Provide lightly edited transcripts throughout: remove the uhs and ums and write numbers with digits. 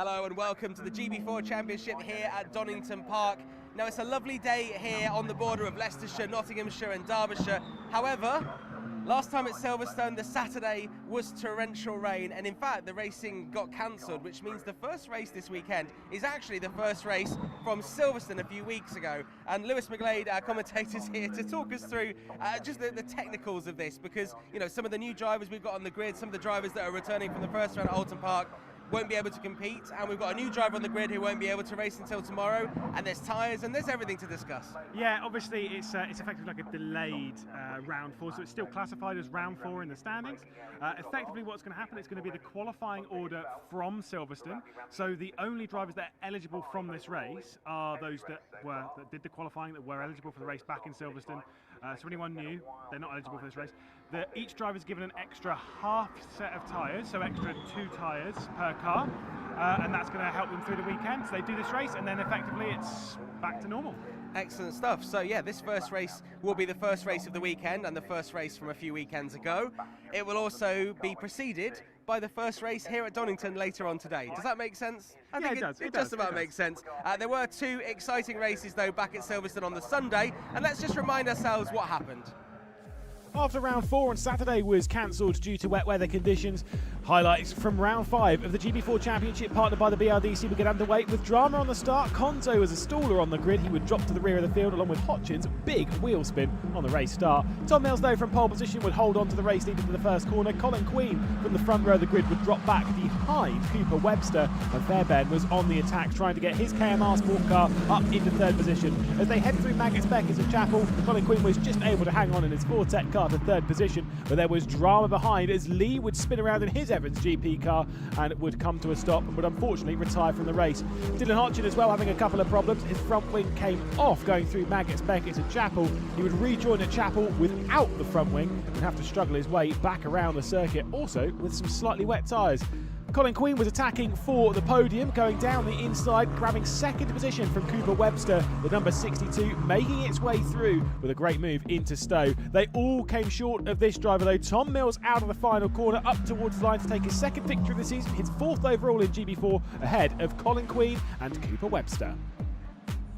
Hello and welcome to the GB4 Championship here at Donington Park. Now it's a lovely day here on the border of Leicestershire, Nottinghamshire and Derbyshire. However, last time at Silverstone, the Saturday was torrential rain, and in fact the racing got cancelled, which means the first race this weekend is actually the first race from Silverstone a few weeks ago. And Lewis McGlade, our commentator, is here to talk us through just the technicals of this, because you know some of the new drivers we've got on the grid, some of the drivers that are returning from the first round at Oulton Park won't be able to compete, and we've got a new driver on the grid who won't be able to race until tomorrow, and there's tyres and there's everything to discuss. Yeah, obviously it's effectively like a delayed round 4, so it's still classified as round 4 in the standings. Effectively what's going to happen, it's going to be the qualifying order from Silverstone, so the only drivers that are eligible from this race are those that did the qualifying, that were eligible for the race back in Silverstone. So anyone new, they're not eligible for this race. Each driver is given an extra half set of tyres, so extra 2 tyres per car, and that's going to help them through the weekend. So they do this race and then effectively it's back to normal. Excellent stuff. So yeah, this first race will be the first race of the weekend and the first race from a few weekends ago. It will also be preceded by the first race here at Donington later on today. Does that make sense? I think it just about makes sense. There were 2 exciting races though back at Silverstone on the Sunday, and let's just remind ourselves what happened. After round 4 on Saturday was cancelled due to wet weather conditions, highlights from round 5 of the GB4 Championship partnered by the BRDC would get underway with drama on the start. Konzo as a staller on the grid, he would drop to the rear of the field along with Hotchins, big wheel spin on the race start. Tom Mills though from pole position would hold on to the race lead into the first corner. Colin Queen from the front row of the grid would drop back behind Cooper Webster, and Fairbairn was on the attack trying to get his KMR sport car up into 3rd position. As they head through Maggots Beckers and Chapel, Colin Queen was just able to hang on in his Vortec car to 3rd position, but there was drama behind as Lee would spin around in his Evans GP car and would come to a stop and would unfortunately retire from the race. Dylan Hotchin as well having a couple of problems. His front wing came off going through Maggots Beckers and Chapel. He would rejoin at Chapel without the front wing and have to struggle his way back around the circuit, also with some slightly wet tyres. Colin Queen was attacking for the podium, going down the inside, grabbing 2nd position from Cooper Webster, the number 62, making its way through with a great move into Stowe. They all came short of this driver though. Tom Mills out of the final corner, up towards the line to take his 2nd victory of the season, his 4th overall in GB4, ahead of Colin Queen and Cooper Webster.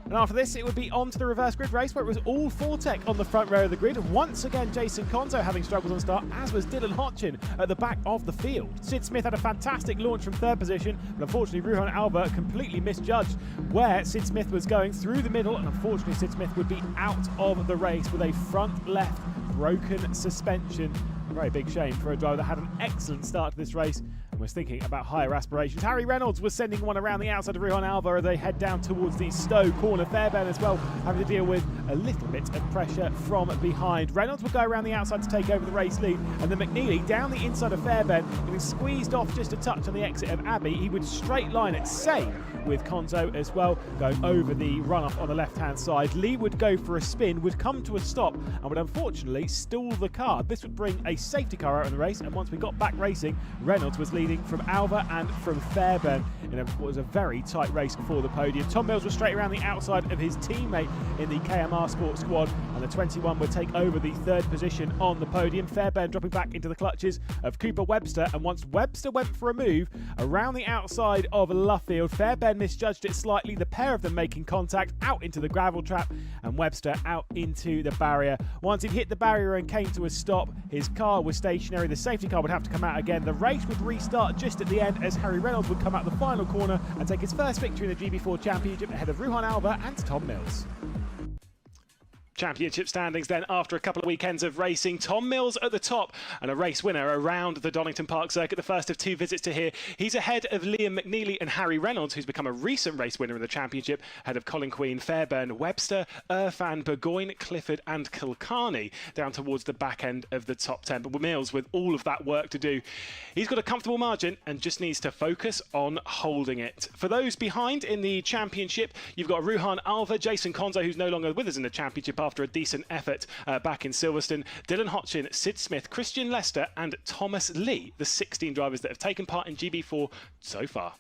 And after this, it would be on to the reverse grid race where it was all Vortec on the front row of the grid. Once again, Jason Konzo having struggles on start, as was Dylan Hotchin at the back of the field. Sid Smith had a fantastic launch from 3rd position, but unfortunately Ruhan Alba completely misjudged where Sid Smith was going through the middle, and unfortunately Sid Smith would be out of the race with a front left broken suspension. A very big shame for a driver that had an excellent start to this race and was thinking about higher aspirations. Harry Reynolds was sending one around the outside of Ruhan Alba as they head down towards the Stowe corner. Fairbairn as well having to deal with a little bit of pressure from behind. Reynolds would go around the outside to take over the race lead, and then McNeely down the inside of Fairbairn, getting squeezed off just a touch on the exit of Abbey. He would straight line it, same with Konzo as well, going over the runoff on the left-hand side. Lee would go for a spin, would come to a stop, and would unfortunately stall the car. This would bring a safety car out in the race, and once we got back racing, Reynolds was leading from Alva and from Fairbairn in what was a very tight race for the podium. Tom Mills was straight around the outside of his teammate in the KMR Sport squad, and the 21 would take over the 3rd position on the podium. Fairbairn dropping back into the clutches of Cooper Webster, and once Webster went for a move around the outside of Luffield, Fairbairn misjudged it slightly, the pair of them making contact out into the gravel trap, and Webster out into the barrier. Once he'd hit the barrier and came to a stop, his car was stationary. The safety car would have to come out again. The race would restart just at the end as Harry Reynolds would come out the final corner and take his first victory in the GB4 Championship ahead of Ruhan Alba and Tom Mills. Championship standings then after a couple of weekends of racing. Tom Mills at the top and a race winner around the Donington Park circuit, the first of 2 visits to here. He's ahead of Liam McNeely and Harry Reynolds, who's become a recent race winner in the championship, ahead of Colin Queen, Fairbairn, Webster, Irfan, Burgoyne, Clifford and Kilcarney down towards the back end of the top 10. But Mills, with all of that work to do, he's got a comfortable margin and just needs to focus on holding it. For those behind in the championship, you've got Ruhan Alva, Jason Konzo, who's no longer with us in the championship after a decent effort back in Silverstone, Dylan Hotchin, Sid Smith, Christian Lester and Thomas Lee, the 16 drivers that have taken part in GB4 so far.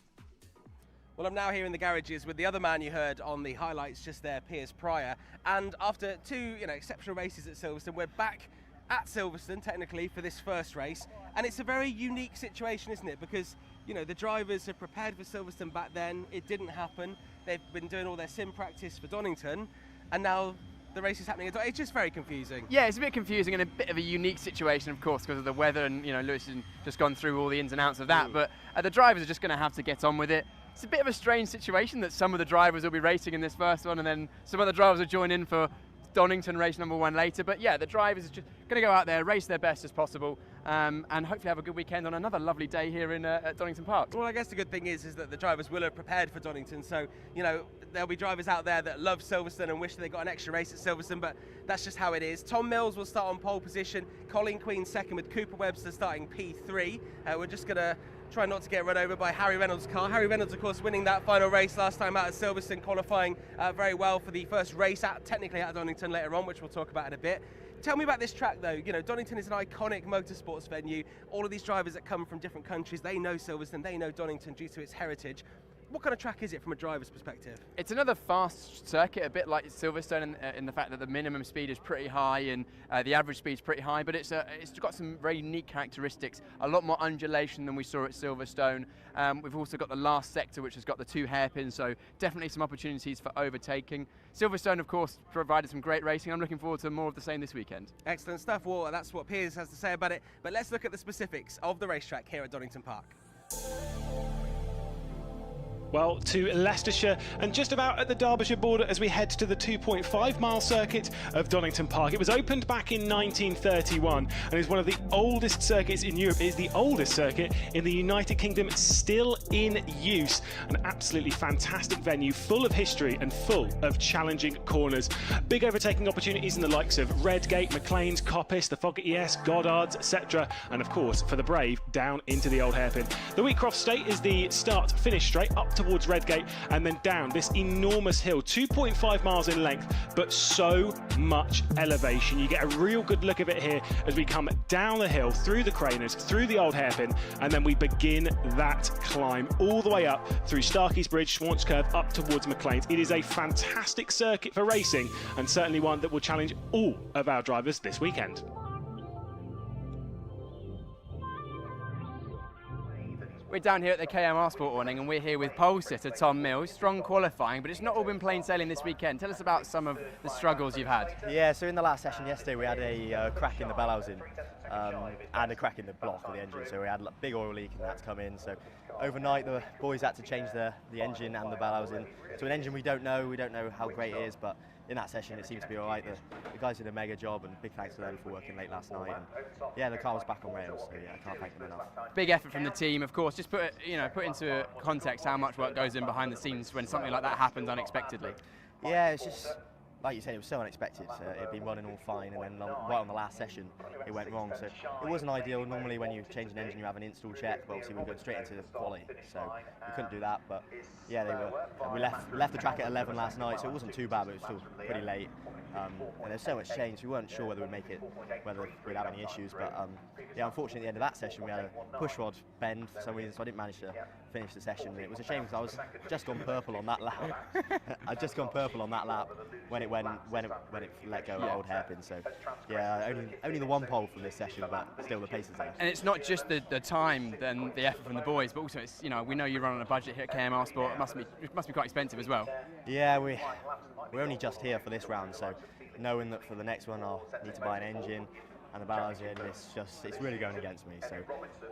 Well, I'm now here in the garages with the other man you heard on the highlights just there, Piers Pryor, and after 2 exceptional races at Silverstone, we're back at Silverstone technically for this first race, And it's a very unique situation, isn't it? Because, you know, the drivers have prepared for Silverstone back then. It didn't happen. They've been doing all their sim practice for Donington, and now the race is happening. It's just very confusing. Yeah, it's a bit confusing and a bit of a unique situation, of course, because of the weather, and, you know, Lewis has just gone through all the ins and outs of that. But the drivers are just going to have to get on with it. It's a bit of a strange situation that some of the drivers will be racing in this first one, and then some other drivers will join in for Donington race number 1 later. But yeah, the drivers are just going to go out there, race their best as possible, and hopefully have a good weekend on another lovely day here in at Donington Park. Well, I guess the good thing is that the drivers will have prepared for Donington, so, you know, there'll be drivers out there that love Silverstone and wish they got an extra race at Silverstone, but that's just how it is. Tom Mills will start on pole position, Colin Queen second, with Cooper Webster starting P3. We're just going to try not to get run over by Harry Reynolds' car. Harry Reynolds, of course, winning that final race last time out at Silverstone, qualifying very well for the first race technically at Donington later on, which we'll talk about in a bit. Tell me about this track, though. You know, Donington is an iconic motorsports venue. All of these drivers that come from different countries, they know Silverstone, they know Donington due to its heritage. What kind of track is it from a driver's perspective? It's another fast circuit, a bit like Silverstone in the fact that the minimum speed is pretty high and the average speed is pretty high, but it's got some very unique characteristics, a lot more undulation than we saw at Silverstone. We've also got the last sector, which has got the 2 hairpins, so definitely some opportunities for overtaking. Silverstone, of course, provided some great racing. I'm looking forward to more of the same this weekend. Excellent stuff. Well, that's what Piers has to say about it, but let's look at the specifics of the racetrack here at Donington Park. Well, to Leicestershire and just about at the Derbyshire border as we head to the 2.5-mile circuit of Donington Park. It was opened back in 1931 and is one of the oldest circuits in Europe. It is the oldest circuit in the United Kingdom still in use. An absolutely fantastic venue, full of history and full of challenging corners. Big overtaking opportunities in the likes of Redgate, McLean's, Coppice, the Foggy ES, Goddard's, etc. And of course, for the brave, down into the old hairpin. The Wheatcroft Straight is the start-finish straight up towards Redgate and then down this enormous hill, 2.5 miles in length, but so much elevation. You get a real good look of it here as we come down the hill, through the craners, through the old hairpin, and then we begin that climb all the way up through Starkey's Bridge, Schwantz Curve, up towards McLean's. It is a fantastic circuit for racing and certainly one that will challenge all of our drivers this weekend. We're down here at the KMR Sport Awning and we're here with pole sitter Tom Mills. Strong qualifying, but it's not all been plain sailing this weekend. Tell us about some of the struggles you've had. Yeah, so in the last session yesterday we had a crack in the bell housing and a crack in the block of the engine, so we had a big oil leak and that had to come in. So overnight the boys had to change the engine and the bell housing to an engine we don't know how great it is, but in that session it seemed to be alright. The guys did a mega job and big thanks to them for working late last night. And yeah, the car was back on rails, so yeah, I can't thank them enough. Big effort from the team, of course. Just put into context how much work goes in behind the scenes when something like that happens unexpectedly. Yeah, it's just, like you said, it was so unexpected. It had been running all fine, and then right on the last session, it went wrong. So it wasn't ideal. Normally, when you change an engine, you have an install check. But obviously, we were going straight into quali, so we couldn't do that. But yeah, we left the track at 11 last night, so it wasn't too bad, but it was still pretty late. And there's so much change, we weren't sure whether we'd make it, whether we'd have any issues. But yeah, unfortunately, at the end of that session, we had a push rod bend for some reason, so I didn't manage to finish the session. And it was a shame because I was just gone purple on that lap. I'd just gone purple on that lap when it let go of the old hairpin. So yeah, only the 1 pole from this session, but still the pace is there. And it's not just the time and the effort from the boys, but also it's, we know you run on a budget here at KMR Sport. It must be quite expensive as well. Yeah, we're only just here for this round, so knowing that for the next one I'll need to buy an engine and the bell housing, it's really going against me. So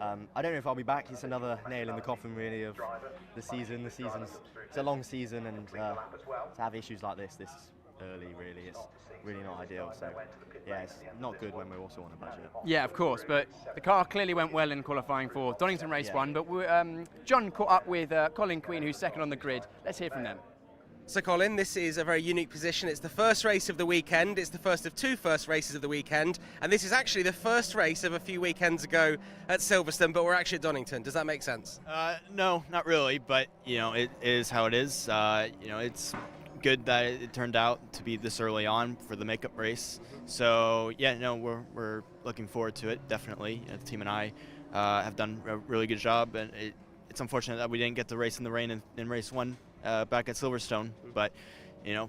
I don't know if I'll be back. It's another nail in the coffin really of the season. It's a long season, and to have issues like this early really, it's really not ideal. So yeah, it's not good when we're also on a budget. Yeah, of course, but the car clearly went well in qualifying for Donington Race 1, but John caught up with Colin Queen, who's second on the grid. Let's hear from them. So Colin, this is a very unique position. It's the first race of the weekend. It's the first of 2 first races of the weekend. And this is actually the first race of a few weekends ago at Silverstone, but we're actually at Donington. Does that make sense? No, not really, but it is how it is. It's good that it turned out to be this early on for the makeup race. So yeah, no, we're looking forward to it, definitely. The team and I have done a really good job, and it's unfortunate that we didn't get the race in the rain in race 1 back at Silverstone, but yeah,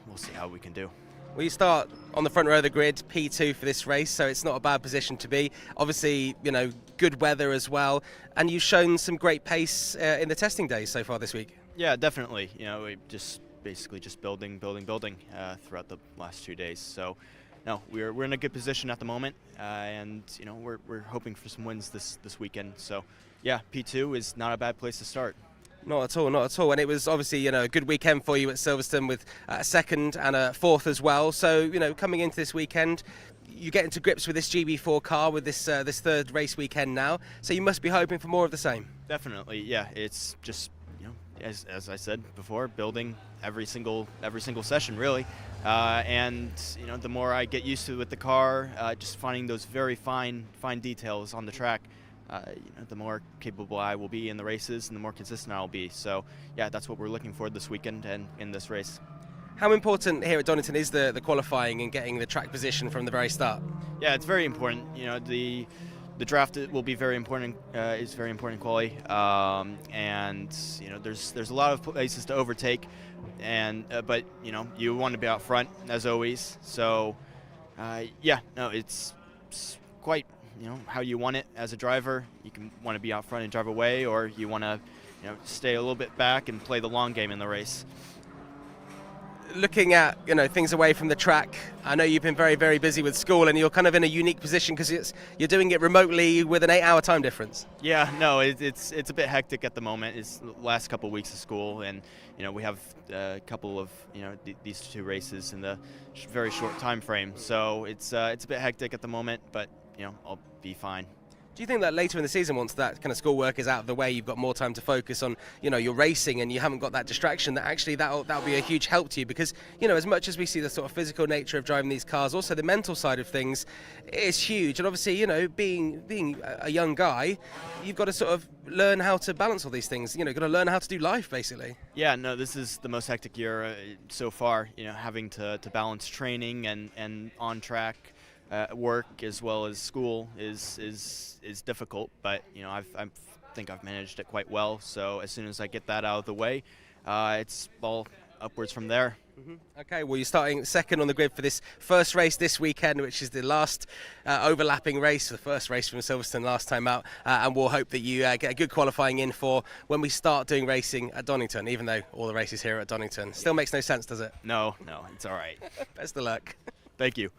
we'll see how we can do. Well, you start on the front row of the grid, P2 for this race, so it's not a bad position to be. Obviously, you know, good weather as well, and you've shown some great pace in the testing days so far this week. Yeah, definitely. You know, we basically just building throughout the last 2 days. So, no, we're in a good position at the moment, and you know, we're hoping for some wins this weekend. So, yeah, P2 is not a bad place to start. Not at all, not at all. And it was obviously, you know, a good weekend for you at Silverstone with a second and a fourth as well. So, you know, coming into this weekend, you get into grips with this GB4 car with this third race weekend now. So you must be hoping for more of the same. Definitely, yeah. It's just, you know, as I said before, building every single session really. And you know, the more I get used to it with the car, just finding those very fine details on the track. You know, the more capable I will be in the races and the more consistent I'll be. So yeah, that's what we're looking for this weekend and in this race. How important here at Donington is the qualifying and getting the track position from the very start? Yeah, it's very important. You know, the draft will be very important. Is very important quality, and you know, there's a lot of places to overtake, and but you know, you want to be out front as always. So yeah, no, it's quite, you know, how you want it as a driver. You can want to be out front and drive away, or you want to, you know, stay a little bit back and play the long game in the race. Looking at, you know, things away from the track, I know you've been very, very busy with school, and you're kind of in a unique position because you're doing it remotely with an 8-hour time difference. Yeah, no, it's a bit hectic at the moment. It's the last couple of weeks of school, and you know, we have a couple of, you know, these two races in the very short time frame. So it's a bit hectic at the moment, but you know, I'll be fine. Do you think that later in the season, once that kind of schoolwork is out of the way, you've got more time to focus on, you know, your racing, and you haven't got that distraction, that actually that'll be a huge help to you? Because, you know, as much as we see the sort of physical nature of driving these cars, also the mental side of things is huge. And obviously, you know, being a young guy, you've got to sort of learn how to balance all these things. You know, you've got to learn how to do life, basically. Yeah, no, this is the most hectic year so far. You know, having to balance training and on track work as well as school is difficult, but you know, I think I've managed it quite well. So as soon as I get that out of the way, it's all upwards from there. Mm-hmm. Okay, well, you're starting second on the grid for this first race this weekend, which is the last overlapping race, the first race from Silverstone last time out, and we'll hope that you get a good qualifying in for when we start doing racing at Donington, even though all the races here are at Donington. Still makes no sense, does it? No, it's all right. Best of luck. Thank you.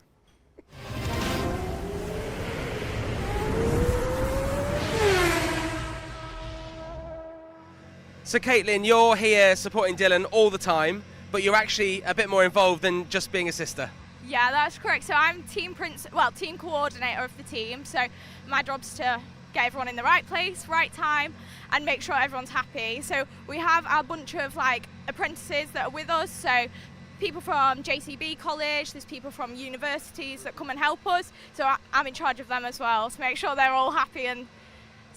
So Caitlin, you're here supporting Dylan all the time, but you're actually a bit more involved than just being a sister. Yeah, that's correct. So I'm team coordinator of the team. So my job's to get everyone in the right place, right time, and make sure everyone's happy. So we have our bunch of like apprentices that are with us. So people from JCB college, there's people from universities that come and help us. So I'm in charge of them as well, to make sure they're all happy and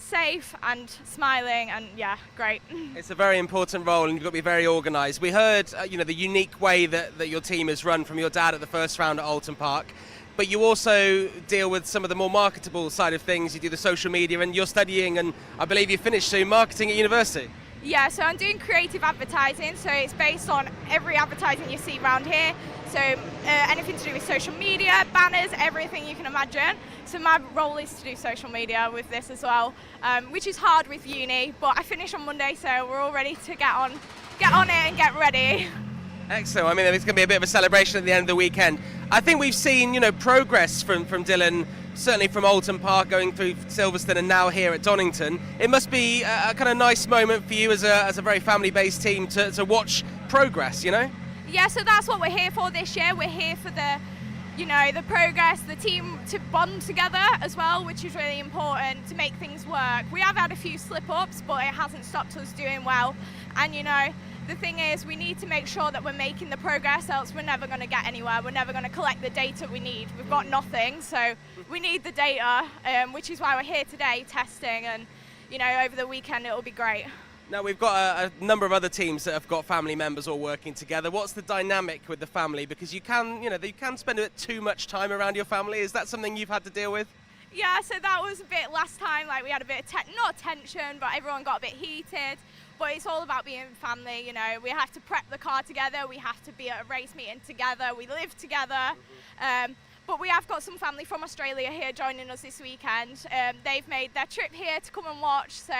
safe and smiling, and yeah, great. It's a very important role, and you've got to be very organised. We heard you know, the unique way that your team is run from your dad at the first round at Alton Park, but you also deal with some of the more marketable side of things. You do the social media, and you're studying, and I believe you finished soon, marketing at university. Yeah, so I'm doing creative advertising, so it's based on every advertising you see around here. So anything to do with social media, banners, everything you can imagine. So my role is to do social media with this as well, which is hard with uni, but I finish on Monday, so we're all ready to get on it and get ready. Excellent. I mean, it's going to be a bit of a celebration at the end of the weekend. I think we've seen, you know, progress from Dylan, certainly from Alton Park going through Silverstone and now here at Donington. It must be a kind of nice moment for you as a very family-based team to watch progress, you know? Yeah, so that's what we're here for this year. We're here for the, you know, the progress, the team to bond together as well, which is really important to make things work. We have had a few slip-ups, but it hasn't stopped us doing well. And, you know, the thing is, we need to make sure that we're making the progress, else we're never going to get anywhere. We're never going to collect the data we need. We've got nothing, so we need the data, which is why we're here today testing, and, you know, over the weekend it'll be great. Now, we've got a number of other teams that have got family members all working together. What's the dynamic with the family? Because you can spend a bit too much time around your family. Is that something you've had to deal with? Yeah, so that was a bit last time, like we had a bit of not tension, but everyone got a bit heated. but it's all about being family. You know, we have to prep the car together, we have to be at a race meeting together, we live together. But we have got some family from Australia here joining us this weekend. They've made their trip here to come and watch, so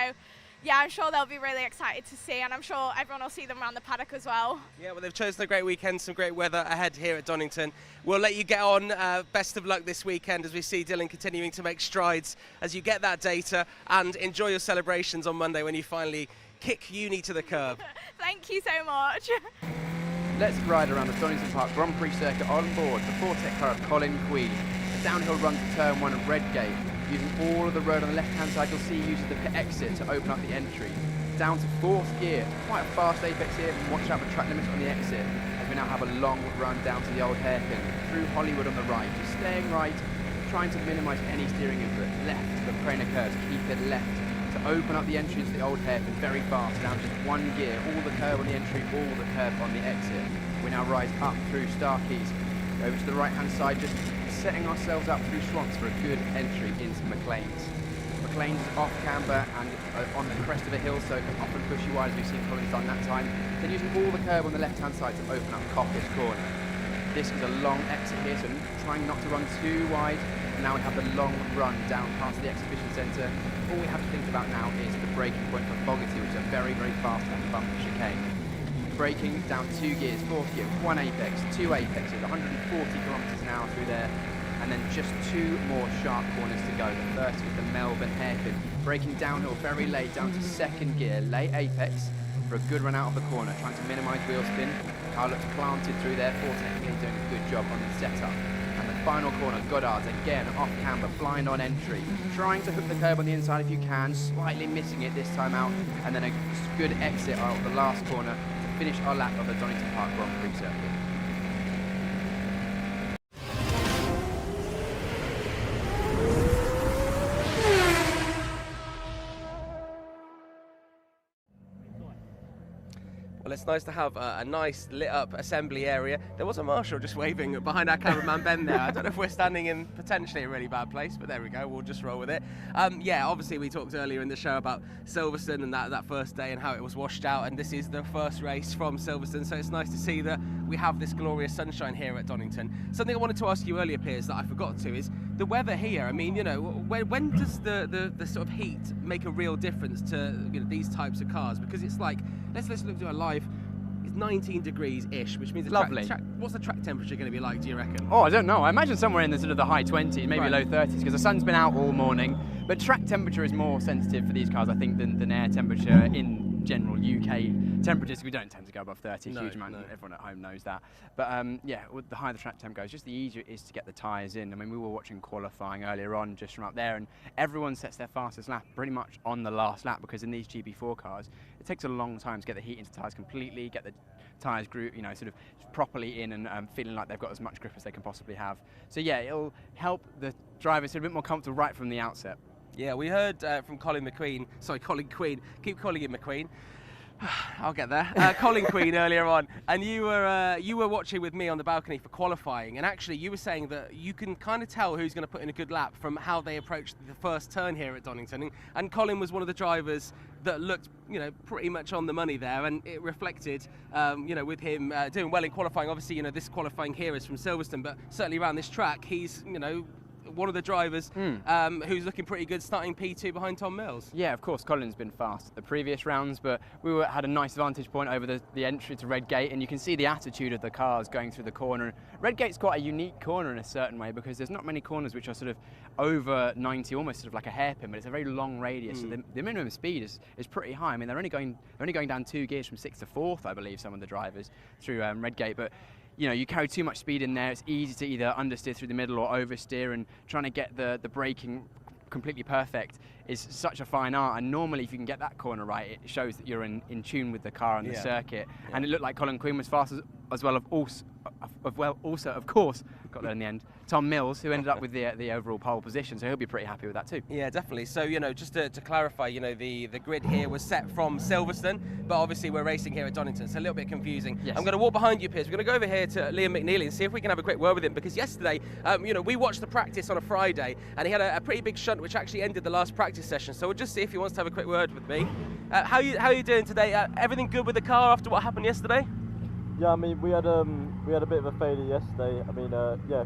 yeah, I'm sure they'll be really excited to see, and I'm sure everyone will see them around the paddock as well. Yeah, well, they've chosen a great weekend, some great weather ahead here at Donington. We'll let you get on. Best of luck this weekend as we see Dylan continuing to make strides as you get that data, and enjoy your celebrations on Monday when you finally kick uni to the curb. Thank you so much. Let's ride around the Donington Park Grand Prix circuit on board the Fortec car of Colin Queen. A downhill run to turn 1 of Redgate. Using all of the road on the left-hand side, you'll see he uses the pit exit to open up the entry. Down to 4th gear, quite a fast apex here, and watch out for track limits on the exit, as we now have a long run down to the old hairpin, through Hollywood on the right, just staying right, trying to minimise any steering input, left to the Prana curves, keep it left, to open up the entry into the old hairpin very fast, down just 1 gear, all the curve on the entry, all the curve on the exit. We now rise up through Starkeys, over to the right-hand side, just setting ourselves up through Schwantz for a good entry into McLean's. McLean's is off camber and on the crest of a hill, so it can often push you wide, as we've seen Colin's done that time. Then using all the curve on the left-hand side to open up Coppice Corner. This is a long exit here, so trying not to run too wide. And now we have the long run down past the exhibition centre. All we have to think about now is the braking point for Fogarty, which is a very, very fast and bumpy chicane. Braking down 2 gears, 4th gear, 1 apex, 2 apexes, 140 kilometres an hour through there, and then just 2 more sharp corners to go. The first is the Melbourne hairpin. Braking downhill very late, down to 2nd gear, late apex, for a good run out of the corner, trying to minimise wheel spin. Car looks planted through there, Fortec doing a good job on the setup. And the final corner, Goddard's again off camber, blind on entry, trying to hook the curb on the inside if you can, slightly missing it this time out, and then a good exit out of the last corner to finish our lap of the Donington Park Grand Prix circuit. Well, it's nice to have a nice lit up assembly area. There was a marshal just waving behind our cameraman Ben there. I don't know if we're standing in potentially a really bad place, but there we go, we'll just roll with it. Yeah, obviously we talked earlier in the show about Silverstone and that first day and how it was washed out, and this is the first race from Silverstone, so it's nice to see that we have this glorious sunshine here at Donington. Something I wanted to ask you earlier, Piers, that I forgot to, is the weather here. I mean, you know, when does the sort of heat make a real difference to, you know, these types of cars? Because it's like, let's look to a live. It's 19 degrees-ish, which means lovely. What's the track temperature going to be like, do you reckon? Oh, I don't know. I imagine somewhere in the sort of the high 20s, maybe low 30s, because the sun's been out all morning. But track temperature is more sensitive for these cars, I think, than air temperature in general UK temperatures. We don't tend to go above 30, huge amount. No. Everyone at home knows that. But yeah, the higher the track temp goes, just the easier it is to get the tyres in. I mean, we were watching qualifying earlier on just from up there, and everyone sets their fastest lap pretty much on the last lap, because in these GB4 cars, it takes a long time to get the heat into tyres completely, get the tyres group, you know, sort of properly in and feeling like they've got as much grip as they can possibly have. So yeah, it'll help the drivers feel a bit more comfortable right from the outset. Yeah, we heard from Colin Queen, keep calling him McQueen. I'll get there. Colin Queen earlier on, and you were watching with me on the balcony for qualifying, and actually you were saying that you can kind of tell who's going to put in a good lap from how they approached the first turn here at Donington, and Colin was one of the drivers that looked, you know, pretty much on the money there, and it reflected, you know, with him doing well in qualifying. Obviously, you know, this qualifying here is from Silverstone, but certainly around this track, he's, you know, one of the drivers who's looking pretty good, starting P2 behind Tom Mills. Yeah, of course, Colin's been fast at the previous rounds, but we had a nice vantage point over the entry to Redgate, and you can see the attitude of the cars going through the corner. Redgate's quite a unique corner in a certain way, because there's not many corners which are sort of over 90, almost sort of like a hairpin, but it's a very long radius, so the minimum speed is pretty high. I mean, they're only going down 2 gears from 6th to 4th, I believe, some of the drivers through Redgate, but you know, you carry too much speed in there, it's easy to either understeer through the middle or oversteer, and trying to get the braking completely perfect is such a fine art. And normally if you can get that corner right, it shows that you're in tune with the car and the circuit. And it looked like Colin Queen was fast as well also, of course, got there in the end, Tom Mills, who ended up with the overall pole position, so he'll be pretty happy with that too. Yeah, definitely. So, just to clarify, the grid here was set from Silverstone, but obviously we're racing here at Donington. It's a little bit confusing. Yes. I'm going to walk behind you, Piers. We're going to go over here to Liam McNeely and see if we can have a quick word with him, because yesterday, we watched the practice on a Friday, and he had a pretty big shunt, which actually ended the last practice session. So we'll just see if he wants to have a quick word with me. How are you doing today? Everything good with the car after what happened yesterday? Yeah, I mean, we had a bit of a failure yesterday. I mean,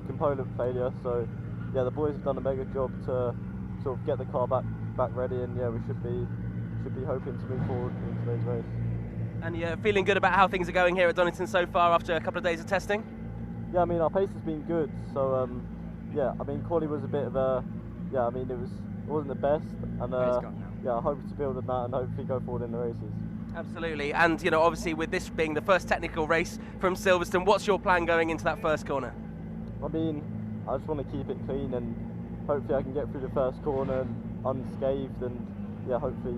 component failure. So, yeah, the boys have done a mega job to sort of get the car back ready, and yeah, we should be hoping to move forward in today's race. And you're feeling good about how things are going here at Donington so far after a couple of days of testing? Yeah, I mean, our pace has been good. So, yeah, I mean, quali was a bit of a, yeah, I mean, it wasn't the best, and yeah, I hope to build on that and hopefully go forward in the races. Absolutely, and obviously with this being the first technical race from Silverstone, what's your plan going into that first corner? I mean, I just want to keep it clean, and hopefully I can get through the first corner unscathed, and yeah, hopefully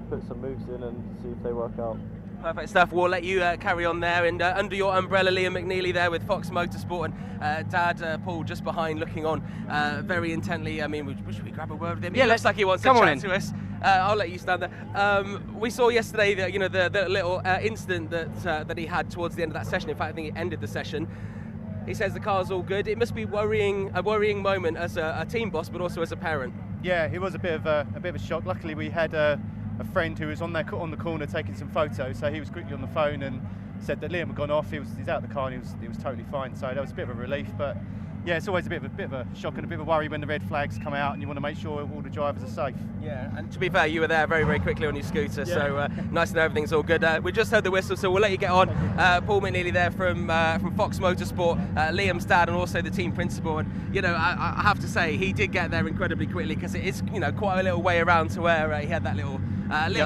put some moves in and see if they work out. Perfect stuff. We'll let you carry on there, and under your umbrella, Liam McNeely there with Fox Motorsport, and Dad Paul just behind looking on very intently. I mean, should we grab a word with him? Yeah, looks like he wants to chat to us. I'll let you stand there. We saw yesterday that the little incident that he had towards the end of that session. In fact, I think it ended the session. He says the car's all good. It must be a worrying moment as a team boss, but also as a parent. Yeah, it was a bit of a shock. Luckily, we had a friend who was on the corner taking some photos, so he was quickly on the phone and said that Liam had gone off. He's out of the car and he was totally fine. So that was a bit of a relief, but yeah, it's always a bit of a shock and a bit of a worry when the red flags come out and you want to make sure all the drivers are safe. Yeah, and to be fair, you were there very, very quickly on your scooter, yeah. So nice to know everyth's all good. We just heard the whistle, so we'll let you get on. Paul McNeely there from Fox Motorsport, Liam's dad, and also the team principal. And I have to say, he did get there incredibly quickly, because it is quite a little way around to where he had that little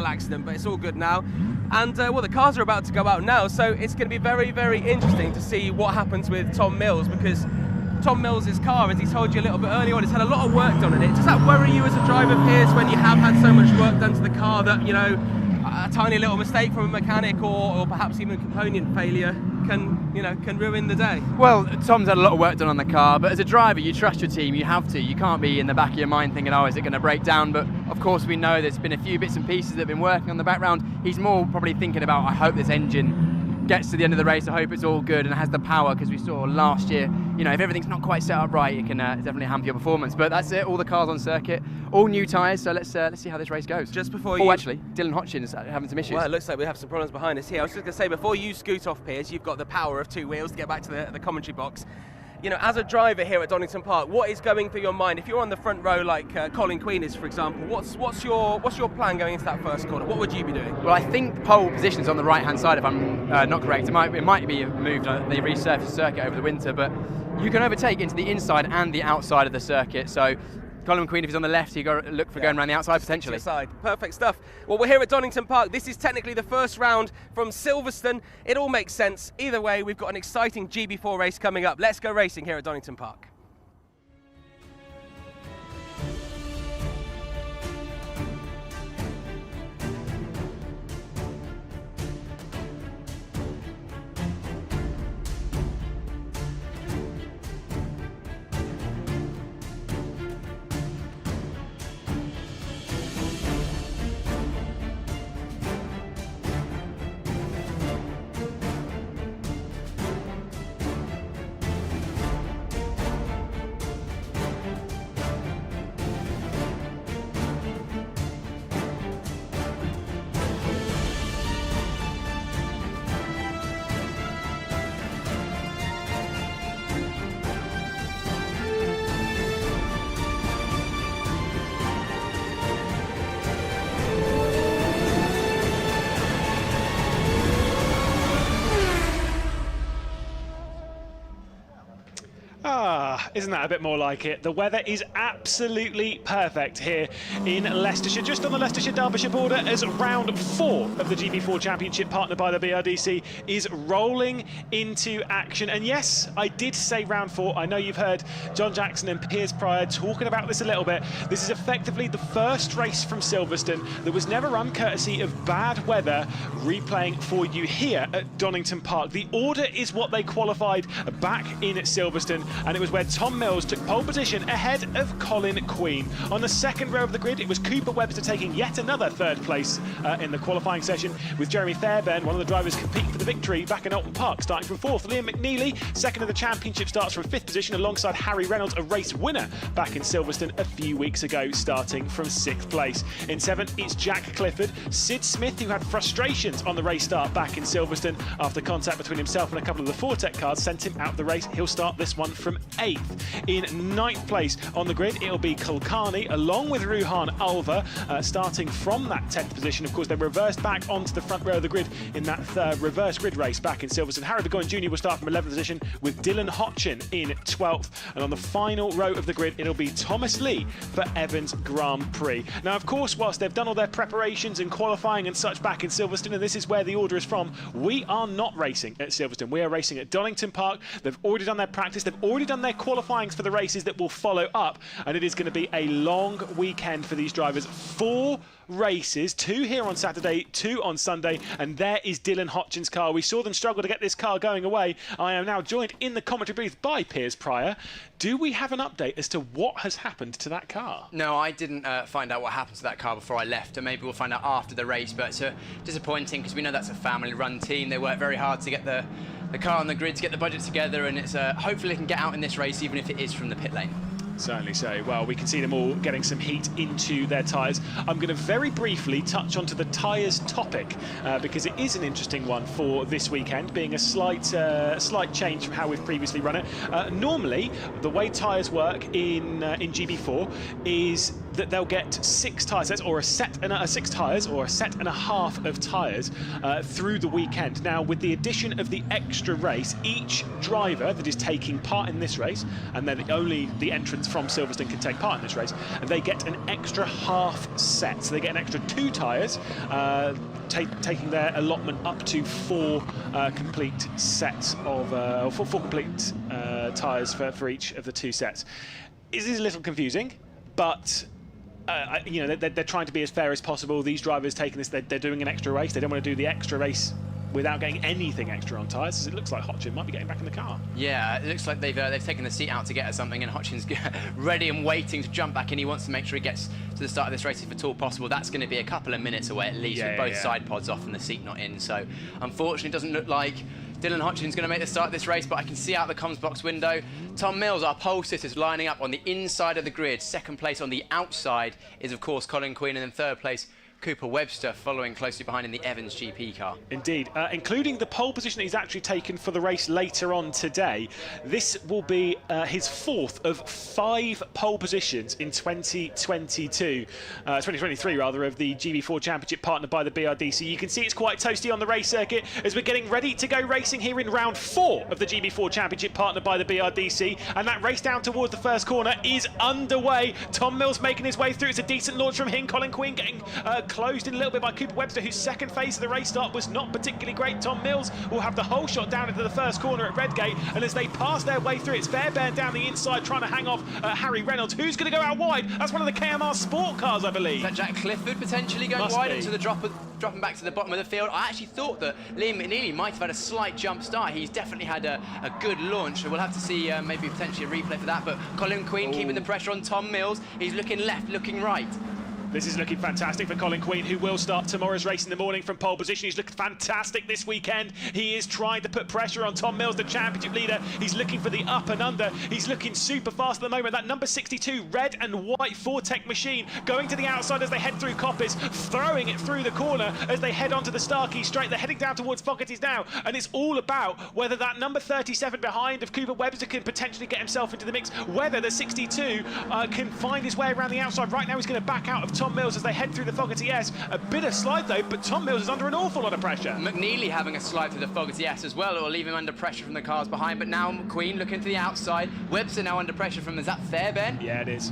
accident, but it's all good now. And well, the cars are about to go out now, so it's going to be very, very interesting to see what happens with Tom Mills, because Tom Mills' car, as he told you a little bit earlier on, it's had a lot of work done on it. Does that worry you as a driver, Piers, when you have had so much work done to the car that, a tiny little mistake from a mechanic or perhaps even a component failure can ruin the day? Well, Tom's had a lot of work done on the car, but as a driver, you trust your team. You have to. You can't be in the back of your mind thinking, oh, is it going to break down? But of course, we know there's been a few bits and pieces that have been working on the background. He's more probably thinking about, I hope this engine gets to the end of the race, I hope it's all good and has the power, because we saw last year, if everything's not quite set up right, it can definitely hamper your performance. But that's it, all the cars on circuit, all new tyres, so let's see how this race goes. Just before actually, Dylan Hodgins having some issues. Well, it looks like we have some problems behind us here. I was just going to say, before you scoot off, Piers, you've got the power of two wheels to get back to the commentary box. As a driver here at Donington Park, what is going through your mind? If you're on the front row like Colin Queen is, for example, what's your plan going into that first corner? What would you be doing? Well, I think pole position is on the right-hand side, if I'm not correct. It might be moved on the resurfaced circuit over the winter, but you can overtake into the inside and the outside of the circuit. So Colin Queen, if he's on the left, you got to look for going around the outside potentially. Side. Perfect stuff. Well, we're here at Donington Park. This is technically the first round from Silverstone. It all makes sense. Either way, we've got an exciting GB4 race coming up. Let's go racing here at Donington Park. Isn't that a bit more like it? The weather is absolutely perfect here in Leicestershire, just on the Leicestershire-Derbyshire border, as round 4 of the GB4 Championship, partnered by the BRDC, is rolling into action. And yes, I did say round 4. I know you've heard John Jackson and Piers Pryor talking about this a little bit. This is effectively the first race from Silverstone that was never run courtesy of bad weather, replaying for you here at Donington Park. The order is what they qualified back in Silverstone, and it was where Tom Mills took pole position ahead of Colin Queen. On the second row of the grid, it was Cooper Webster taking yet another third place in the qualifying session, with Jeremy Fairbairn, one of the drivers competing for the victory back in Alton Park, starting from 4th. Liam McNeely, second of the championship, starts from 5th position alongside Harry Reynolds, a race winner back in Silverstone a few weeks ago, starting from 6th place. In 7th, it's Jack Clifford. Sid Smith, who had frustrations on the race start back in Silverstone after contact between himself and a couple of the Fortec cars sent him out of the race. He'll start this one from 8th. In 9th place on the grid, it'll be Kulkarni along with Ruhan Alva, starting from that 10th position. Of course, they reversed back onto the front row of the grid in that reverse grid race back in Silverstone. Harry Burgoyne Jr. will start from 11th position with Dylan Hotchin in 12th. And on the final row of the grid, it'll be Thomas Lee for Evans Grand Prix. Now, of course, whilst they've done all their preparations and qualifying and such back in Silverstone, and this is where the order is from, we are not racing at Silverstone. We are racing at Donington Park. They've already done their practice. They've already done their qualifyings for the races that will follow up, and it is going to be a long weekend for these drivers. 4 races, 2 here on Saturday, 2 on Sunday, and there is Dylan Hotchin's car. We saw them struggle to get this car going away. I am now joined in the commentary booth by Piers Pryor. Do we have an update as to what has happened to that car? No, I didn't find out what happened to that car before I left, and maybe we'll find out after the race, but it's disappointing because we know that's a family-run team. They work very hard to get the car on the grid, to get the budget together, and it's hopefully they can get out in this race, even if it is from the pit lane. Certainly so. Well, we can see them all getting some heat into their tyres. I'm going to very briefly touch onto the tyres topic because it is an interesting one for this weekend, being a slight change from how we've previously run it. Normally, the way tyres work in GB4 is that they'll get 6 tyre sets, or 6 tyres, or a set and a half of tyres through the weekend. Now, with the addition of the extra race, each driver that is taking part in this race, and then only the entrants from Silverstone can take part in this race, and they get an extra half set. So they get an extra 2 tyres, taking their allotment up to 4 complete sets of 4 complete tyres for each of the 2 sets. It is a little confusing, but you know, they're trying to be as fair as possible. These drivers taking this, they're doing an extra race. They don't want to do the extra race without getting anything extra on tyres, because it looks like Hotchin might be getting back in the car. Yeah, it looks like they've taken the seat out to get her something, and Hotchin's ready and waiting to jump back in. He wants to make sure he gets to the start of this race if at all possible. That's going to be a couple of minutes away at least, with both side pods off and the seat not in. So unfortunately, it doesn't look like Dylan Hotchin's going to make the start of this race, but I can see out the comms box window Tom Mills, our pole sitter, is lining up on the inside of the grid. Second place on the outside is, of course, Colin Queen, and then third place Cooper Webster following closely behind in the Evans GP car. Indeed, including the pole position that he's actually taken for the race later on today. This will be his 4th of 5 pole positions in 2023 rather, of the GB4 Championship, partnered by the BRDC. You can see it's quite toasty on the race circuit as we're getting ready to go racing here in round 4 of the GB4 Championship, partnered by the BRDC, and that race down towards the first corner is underway. Tom Mills making his way through. It's a decent launch from him. Colin Queen getting closed in a little bit by Cooper Webster, whose second phase of the race start was not particularly great. Tom Mills will have the whole shot down into the first corner at Redgate, and as they pass their way through, it's Fairbairn down the inside trying to hang off Harry Reynolds, who's going to go out wide. That's one of the KMR Sport cars, I believe. Is that Jack Clifford potentially going wide into the dropping back to the bottom of the field? I actually thought that Liam McNeely might have had a slight jump start. He's definitely had a good launch, so we'll have to see maybe potentially a replay for that. But Colin Queen keeping the pressure on Tom Mills. He's looking left, looking right. This is looking fantastic for Colin Queen, who will start tomorrow's race in the morning from pole position. He's looking fantastic this weekend. He is trying to put pressure on Tom Mills, the championship leader. He's looking for the up and under. He's looking super fast at the moment. That number 62 red and white Fortec machine going to the outside as they head through Coppice, throwing it through the corner as they head onto the Starkey straight. They're heading down towards Fogarty's now, and it's all about whether that number 37 behind of Cooper Webster can potentially get himself into the mix, whether the 62 can find his way around the outside. Right now he's going to back out of Tom Mills as they head through the Fogarty S. A bit of slide though, but Tom Mills is under an awful lot of pressure. McNeely having a slide through the Fogarty S as well. It will leave him under pressure from the cars behind, but now McQueen looking to the outside. Webster now under pressure from, is that Fairbairn? Yeah, it is.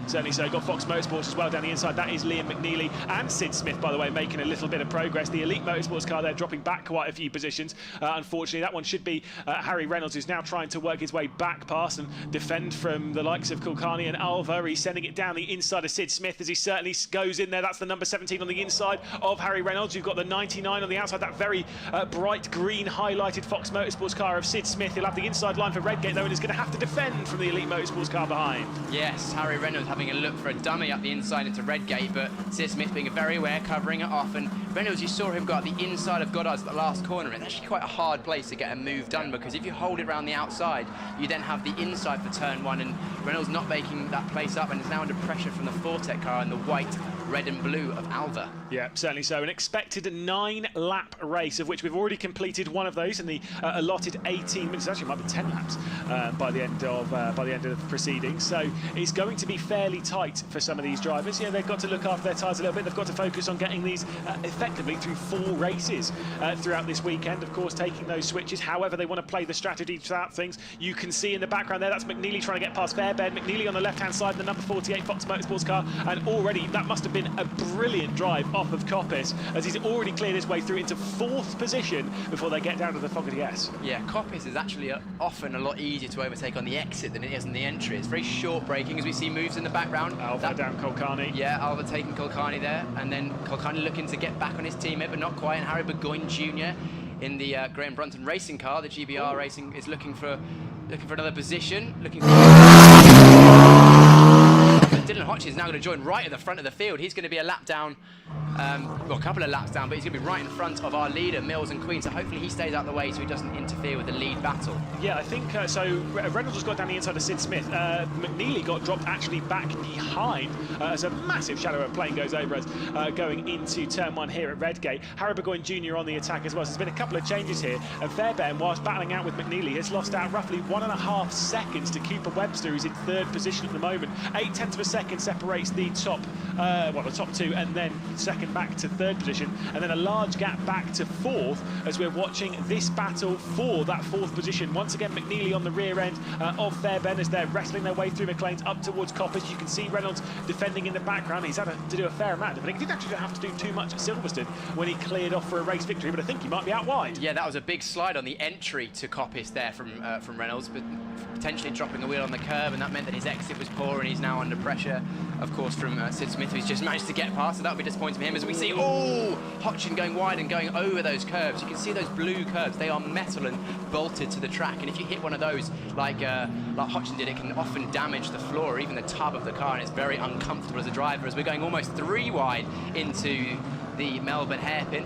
Certainly so. Got Fox Motorsports as well down the inside. That is Liam McNeely and Sid Smith, by the way, making a little bit of progress. The Elite Motorsports car there dropping back quite a few positions. Unfortunately, that one should be Harry Reynolds, who's now trying to work his way back past and defend from the likes of Kulkarni and Alva. He's sending it down the inside of Sid Smith as he certainly goes in there. That's the number 17 on the inside of Harry Reynolds. You've got the 99 on the outside, that very bright green highlighted Fox Motorsports car of Sid Smith. He'll have the inside line for Redgate though, and is going to have to defend from the Elite Motorsports car behind. Yes, Harry Reynolds having a look for a dummy up the inside into Redgate, but Sid Smith being very aware, covering it off. And Reynolds, you saw him go up the inside of Goddard's at the last corner. It's actually quite a hard place to get a move done, because if you hold it around the outside, you then have the inside for turn one, and Reynolds not making that place up and is now under pressure from the Fortec car and the white, red and blue of Alva. Yeah, certainly so. An expected 9-lap race, of which we've already completed one of those in the allotted 18 minutes. Actually, it might be 10 laps by the end of the proceedings. So it's going to be fairly tight for some of these drivers. Yeah, they've got to look after their tyres a little bit. They've got to focus on getting these effectively through 4 races throughout this weekend. Of course, taking those switches. However, they want to play the strategy throughout things. You can see in the background there, that's McNeely trying to get past Fairbairn. McNeely on the left-hand side, the number 48 Fox Motorsports car, and already that must have been a brilliant drive off of Coppice, as he's already cleared his way through into 4th position before they get down to the Fogarty S. Yeah, Coppice is actually often a lot easier to overtake on the exit than it is on the entry. It's very short braking, as we see moves in the background. Alva down Kulkarni. Yeah, Alva taking Kulkarni there, and then Kulkarni looking to get back on his teammate, but not quite. And Harry Burgoyne Jr. in the Graham Brunton racing car, the GBR Racing, is looking for another position. Dylan Hodge is now going to join right at the front of the field. He's going to be a lap down, well, a couple of laps down, but he's going to be right in front of our leader, Mills and Queen, so hopefully he stays out of the way so he doesn't interfere with the lead battle. Yeah, I think so. Reynolds has got down the inside of Sid Smith. McNeely got dropped actually back behind as a massive shadow of plane goes over us going into turn 1 here at Redgate. Harry Burgoyne Jr. on the attack as well. So there's been a couple of changes here, and Fairbairn, whilst battling out with McNeely, has lost out roughly 1.5 seconds to Cooper Webster, who's in 3rd position at the moment. 0.8 of a second separates the top, the top 2, and then second back to 3rd position, and then a large gap back to 4th as we're watching this battle for that 4th position. Once again, McNeely on the rear end of Fairbairn as they're wrestling their way through McLean's up towards Coppice. You can see Reynolds defending in the background. He's had to do a fair amount, but he didn't actually have to do too much at Silverstone when he cleared off for a race victory, but I think he might be out wide. Yeah, that was a big slide on the entry to Coppice there from Reynolds, but potentially dropping the wheel on the curb, and that meant that his exit was poor, and he's now under pressure, of course, from Sid Smith, who's just managed to get past, so that would be disappointing for him as we see, Hodgson going wide and going over those curbs. You can see those blue curbs, they are metal and bolted to the track, and if you hit one of those like Hodgson did, it can often damage the floor or even the tub of the car, and it's very uncomfortable as a driver as we're going almost 3 wide into the Melbourne hairpin.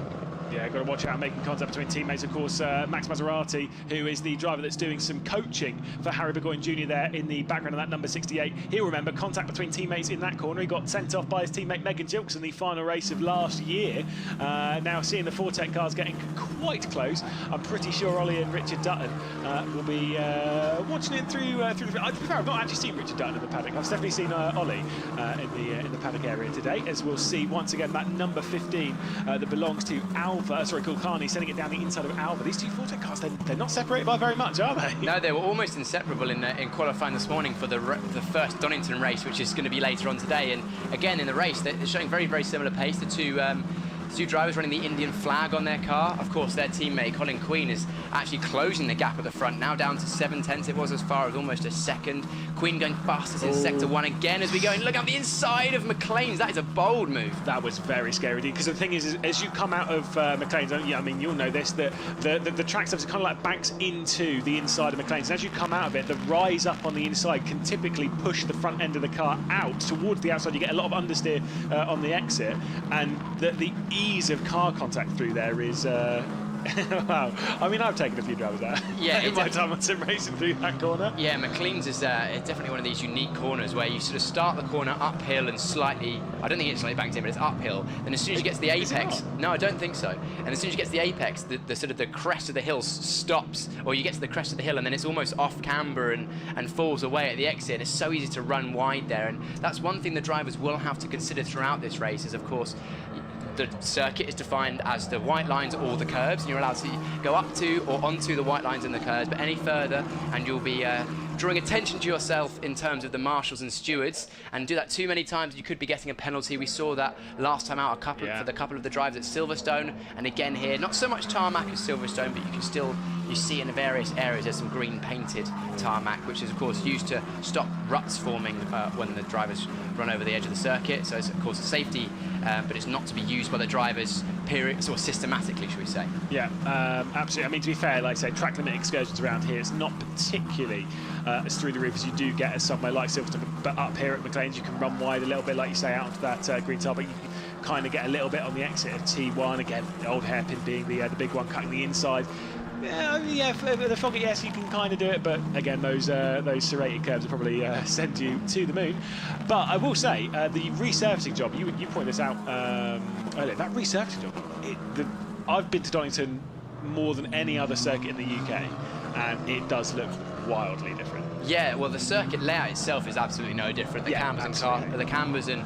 Yeah, got to watch out making contact between teammates. Of course, Max Maserati, who is the driver that's doing some coaching for Harry Burgoyne Jr. there in the background of that number 68. He'll remember contact between teammates in that corner. He got sent off by his teammate Megan Gilks in the final race of last year. Now seeing the Fortec cars getting quite close, I'm pretty sure Ollie and Richard Dutton will be watching it through the... I've not actually seen Richard Dutton in the paddock. I've definitely seen Ollie in the paddock area today, as we'll see once again that number 15 that belongs to Kulkarni, sending it down the inside of Alva. These two Fortec cars, they're not separated by very much, are they? No, they were almost inseparable in qualifying this morning for the first Donington race, which is going to be later on today. And again, in the race, they're showing very, very similar pace. The two drivers running the Indian flag on their car. Of course, their teammate, Colin Queen, is actually closing the gap at the front, now down to 7/10. It was as far as almost a second. Queen going fastest in Sector 1 again as we go and look out the inside of McLean's. That is a bold move. That was very scary, because the thing is, as you come out of McLean's, I mean, you'll know this, that the track surface kind of like banks into the inside of McLean's. And as you come out of it, the rise up on the inside can typically push the front end of the car out towards the outside. You get a lot of understeer on the exit, and the ease of car contact through there is Wow. I mean, I've taken a few drivers out. Yeah, in my time on sim racing through that corner. Yeah, McLean's is definitely one of these unique corners where you sort of start the corner uphill and slightly, I don't think it's slightly banked in, but it's uphill. Then as soon as you get to the apex, no, I don't think so. And as soon as you get to the apex, the sort of the crest of the hill stops, or you get to the crest of the hill and then it's almost off camber and falls away at the exit. And it's so easy to run wide there. And that's one thing the drivers will have to consider throughout this race is, of course, the circuit is defined as the white lines or the curves, and you're allowed to go up to or onto the white lines and the curves, but any further and you'll be drawing attention to yourself in terms of the marshals and stewards, and do that too many times you could be getting a penalty. We saw that last time out for the couple of the drives at Silverstone, and again here, not so much tarmac as Silverstone, but you can still, you see in the various areas there's some green painted tarmac, which is of course used to stop ruts forming when the drivers run over the edge of the circuit. So it's of course a safety, but it's not to be used by the drivers or systematically, should we say. Yeah, absolutely. I mean, to be fair, like I say, track limit excursions around here, it's not particularly as through the roof as you do get at somewhere like Silverstone, but up here at McLean's you can run wide a little bit, like you say, out onto that green tar, but you can kind of get a little bit on the exit of T1. Again, the old hairpin being the big one cutting the inside. Yeah, for the Foggy, yes, you can kind of do it, but again, those serrated curves will probably send you to the moon. But I will say, the resurfacing job, you pointed this out earlier, that resurfacing job, I've been to Donington more than any other circuit in the UK, and it does look wildly different. Yeah, well, the circuit layout itself is absolutely no different. The cambers and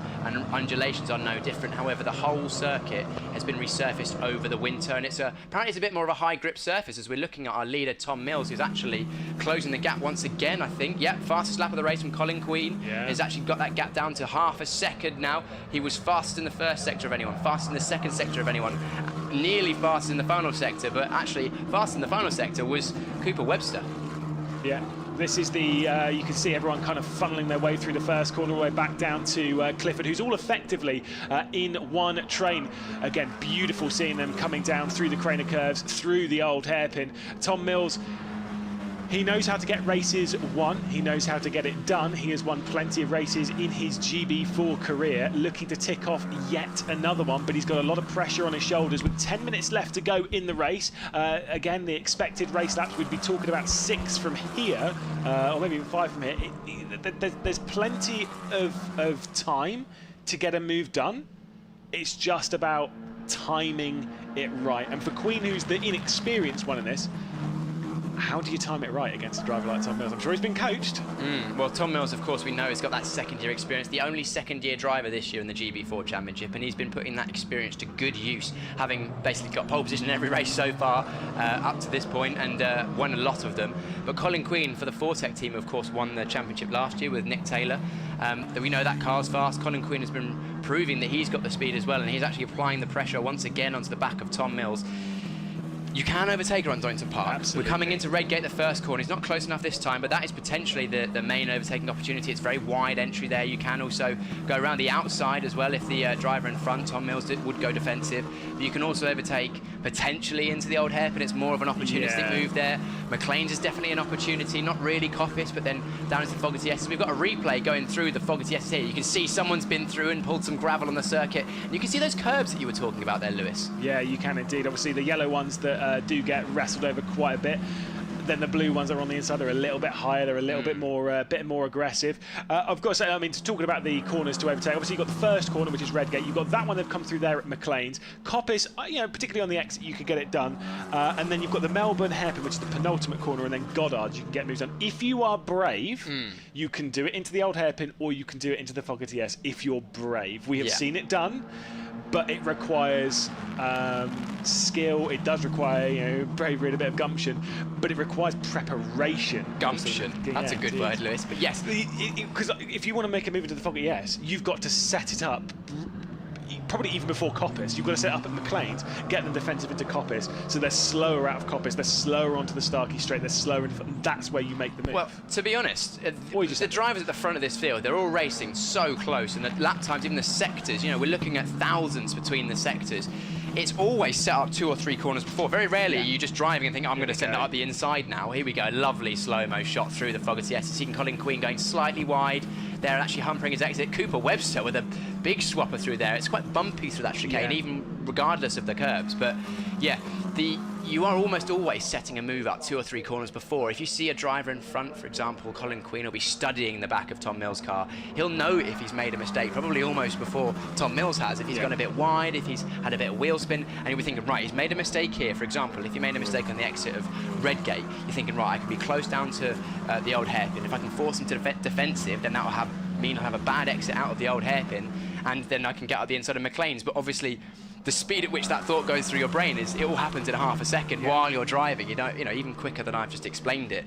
undulations are no different. However, the whole circuit has been resurfaced over the winter, and apparently it's a bit more of a high grip surface, as we're looking at our leader Tom Mills, who's actually closing the gap once again, I think. Yeah, fastest lap of the race from Colin Queen. Yeah. Has actually got that gap down to half a second now. He was fastest in the first sector of anyone, fastest in the second sector of anyone, nearly fastest in the final sector, but actually fastest in the final sector was Cooper Webster. Yeah. This is the, you can see everyone kind of funneling their way through the first corner all the way back down to Clifford, who's all effectively in one train. Again, beautiful seeing them coming down through the Craner curves, through the old hairpin. Tom Mills, he knows how to get races won. He knows how to get it done. He has won plenty of races in his GB4 career, looking to tick off yet another one, but he's got a lot of pressure on his shoulders with 10 minutes left to go in the race. Again, the expected race laps, we'd be talking about 6 from here, or maybe even 5 from here. There's plenty of time to get a move done. It's just about timing it right. And for Queen, who's the inexperienced one in this, how do you time it right against a driver like Tom Mills? I'm sure he's been coached. Well, Tom Mills, of course, we know has got that second-year experience, the only second-year driver this year in the GB4 Championship, and he's been putting that experience to good use, having basically got pole position in every race so far up to this point, and won a lot of them. But Colin Queen, for the Fortec team, of course, won the championship last year with Nick Taylor. We know that car's fast. Colin Queen has been proving that he's got the speed as well, and he's actually applying the pressure once again onto the back of Tom Mills. You can overtake her on Donington Park. Absolutely. We're coming into Redgate, the first corner. He's not close enough this time, but that is potentially the main overtaking opportunity. It's very wide entry there. You can also go around the outside as well if the driver in front, Tom Mills, would go defensive. But you can also overtake potentially into the old hairpin. It's more of an opportunistic move there. McLean's is definitely an opportunity, not really Coppice, but then down into the Fogarty S. We've got a replay going through the Fogarty S here. You can see someone's been through and pulled some gravel on the circuit. And you can see those curbs that you were talking about there, Lewis. Yeah, you can indeed. Obviously, the yellow ones that do get wrestled over quite a bit. Then the blue ones that are on the inside are a little bit higher. They're a little bit more aggressive. I've got to say, I mean, talking about the corners to overtake, obviously you've got the first corner, which is Redgate. You've got that one they've come through there at McLean's. Coppice, you know, particularly on the exit, you could get it done. And then you've got the Melbourne hairpin, which is the penultimate corner, and then Goddard, you can get moves done. If you are brave, you can do it into the old hairpin, or you can do it into the Fogarty S if you're brave. We have seen it done, but it requires skill. It does require, you know, bravery and a bit of gumption, but it requires preparation. Gumption. That's a good word, Lewis. But yes, because if you want to make a move into the Fogarty S, you've got to set it up. Probably even before Coppice, you've got to set up at McLean's, get them defensive into Coppice, so they're slower out of Coppice, they're slower onto the Starkey Straight, they're slower, and that's where you make the move. Well, to be honest, the drivers at the front of this field, they're all racing so close, and the lap times, even the sectors, you know, we're looking at thousands between the sectors. It's always set up 2 or 3 corners before. Very rarely are you just driving and think, I'm going to send it up the inside now. Here we go, lovely slow-mo shot through the Fogarty S. Seeing Colin Queen going slightly wide. there actually hampering his exit. Cooper Webster with a big swapper through there. It's quite bumpy through that chicane, even regardless of the curbs. But yeah, you are almost always setting a move up 2 or 3 corners before. If you see a driver in front, for example, Colin Queen will be studying the back of Tom Mills' car. He'll know if he's made a mistake, probably almost before Tom Mills has, if he's gone a bit wide, if he's had a bit of wheel spin, and you'll be thinking, right, he's made a mistake here. For example, if you made a mistake on the exit of Redgate, you're thinking, right, I can be close down to the old hairpin. If I can force him to defensive, then that will mean I'll have a bad exit out of the old hairpin, and then I can get out the inside of McLean's. But obviously, the speed at which that thought goes through your brain is it all happens in half a second while you're driving. You know, even quicker than I've just explained it.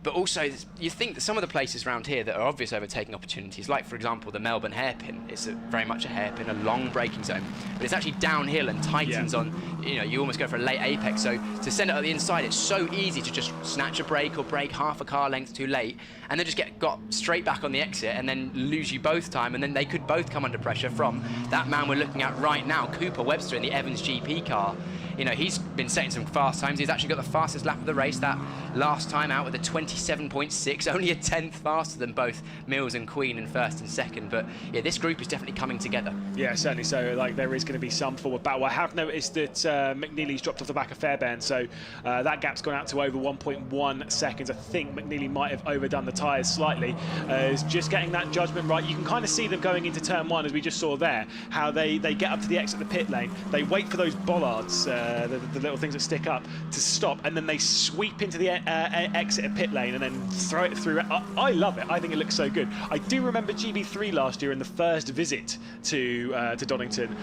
But also, you think that some of the places around here that are obvious overtaking opportunities, like for example the Melbourne hairpin, it's very much a hairpin, a long braking zone, but it's actually downhill and tightens on. You know, you almost go for a late apex. So to send it at the inside, it's so easy to just snatch a brake or brake half a car length too late, and then just got straight back on the exit, and then lose you both time, and then they could both come under pressure from that man we're looking at right now, Cooper Webster in the Evans GP car. You know, he's been setting some fast times. He's actually got the fastest lap of the race that last time out with a 27.6, only a 10th faster than both Mills and Queen in first and second. But yeah, this group is definitely coming together. Yeah, certainly so. Like, there is going to be some forward battle. I have noticed that McNeely's dropped off the back of Fairbairn, so that gap's gone out to over 1.1 seconds. I think McNeely might have overdone the tyres slightly. Is just getting that judgment right. You can kind of see them going into turn 1, as we just saw there, how they get up to the exit of the pit lane. They wait for those bollards, the little things that stick up, to stop, and then they sweep into the exit of pit lane and then throw it through. I love it. I think it looks so good. I do remember GB3 last year in the first visit to Donington,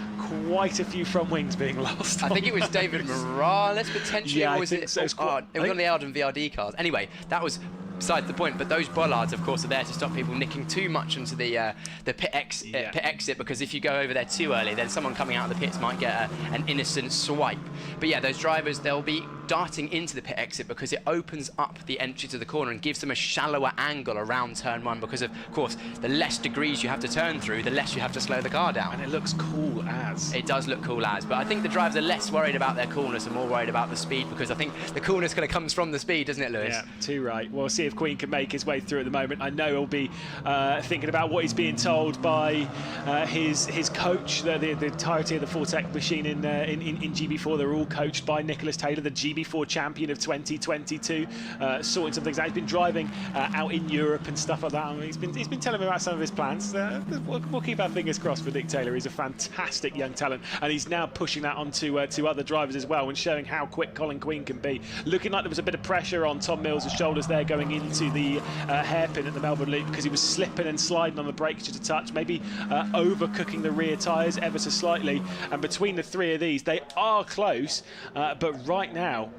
quite a few front wings being lost. I think it was David Morales potentially. Yeah, or was I think so. It was on the Alden VRD cars. Anyway, that was besides the point, but those bollards, of course, are there to stop people nicking too much into the pit exit, because if you go over there too early, then someone coming out of the pits might get an innocent swipe. But yeah, those drivers, they'll be darting into the pit exit because it opens up the entry to the corner and gives them a shallower angle around turn 1, because of course the less degrees you have to turn through, the less you have to slow the car down. And it looks cool as. It does look cool as, but I think the drivers are less worried about their coolness and more worried about the speed, because I think the coolness kind of comes from the speed, doesn't it, Lewis? Yeah, too right. We'll see if Queen can make his way through at the moment. I know he'll be thinking about what he's being told by his coach. The entirety of the Fortec machine in GB4, they're all coached by Nicholas Taylor, the GB4 champion of 2022, sorting some things out. He's been driving out in Europe and stuff like that. I mean, he's been telling me about some of his plans. We'll keep our fingers crossed for Nick Taylor. He's a fantastic young talent, and he's now pushing that onto to other drivers as well, and showing how quick Colin Queen can be. Looking like there was a bit of pressure on Tom Mills' shoulders there going into the hairpin at the Melbourne Loop, because he was slipping and sliding on the brakes just a touch, maybe overcooking the rear tyres ever so slightly. And between the three of these, they are close, but right now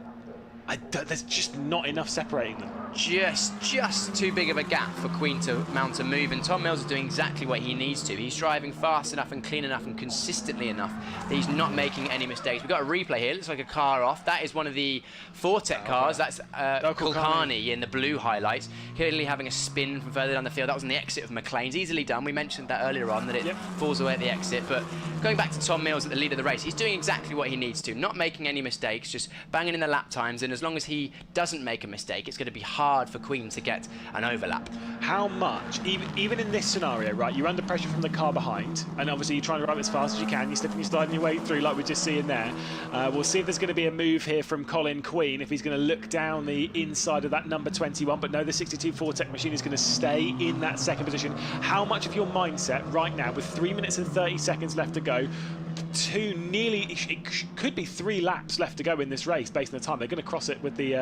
there's just not enough separating them. Just too big of a gap for Queen to mount a move, and Tom Mills is doing exactly what he needs to. He's driving fast enough and clean enough and consistently enough that he's not making any mistakes. We've got a replay here. It looks like a car off. That is one of the Fortec cars. That's Kulkarni in the blue highlights, clearly having a spin from further down the field. That was on the exit of McLean's. Easily done. We mentioned that earlier on, that it falls away at the exit. But going back to Tom Mills at the lead of the race, he's doing exactly what he needs to, not making any mistakes, just banging in the lap times, and as long as he doesn't make a mistake, it's going to be hard for Queen to get an overlap. How much, even in this scenario, right, you're under pressure from the car behind, and obviously you're trying to drive as fast as you can, you're slipping, you're sliding your way through like we're just seeing there. We'll see if there's going to be a move here from Colin Queen, if he's going to look down the inside of that number 21, but no, the 62 Fortec machine is going to stay in that second position. How much of your mindset right now, with 3 minutes and 30 seconds left to go, it could be 3 laps left to go in this race based on the time. They're going to cross it with the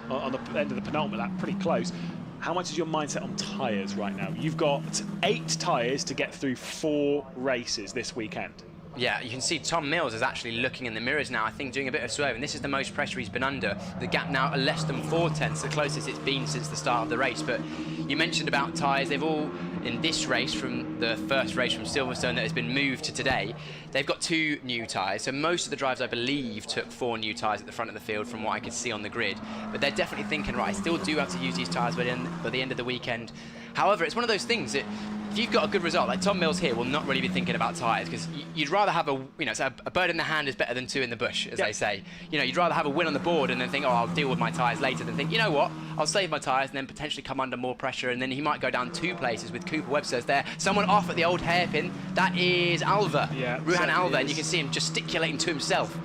on the end of the penultimate lap, pretty close. How much is your mindset on tyres right now? You've got 8 tyres to get through 4 races this weekend. Yeah, you can see Tom Mills is actually looking in the mirrors now, I think doing a bit of swerving. This is the most pressure he's been under. The gap now at less than 4 tenths, the closest it's been since the start of the race. But you mentioned about tyres. They've all, in this race, from the first race from Silverstone that has been moved to today, they've got 2 new tyres. So most of the drivers, I believe, took 4 new tyres at the front of the field from what I could see on the grid. But they're definitely thinking, right, I still do have to use these tyres by the end of the weekend. However, it's one of those things that if you've got a good result, like Tom Mills here will not really be thinking about tyres, because you'd rather have so a bird in the hand is better than 2 in the bush, as they say. You'd rather have a win on the board and then think, oh, I'll deal with my tyres later, than think, you know what, I'll save my tyres and then potentially come under more pressure, and then he might go down 2 places with Cooper Webster's there. Someone off at the old hairpin, that is Alva, Ruhan Alva, and you can see him gesticulating to himself,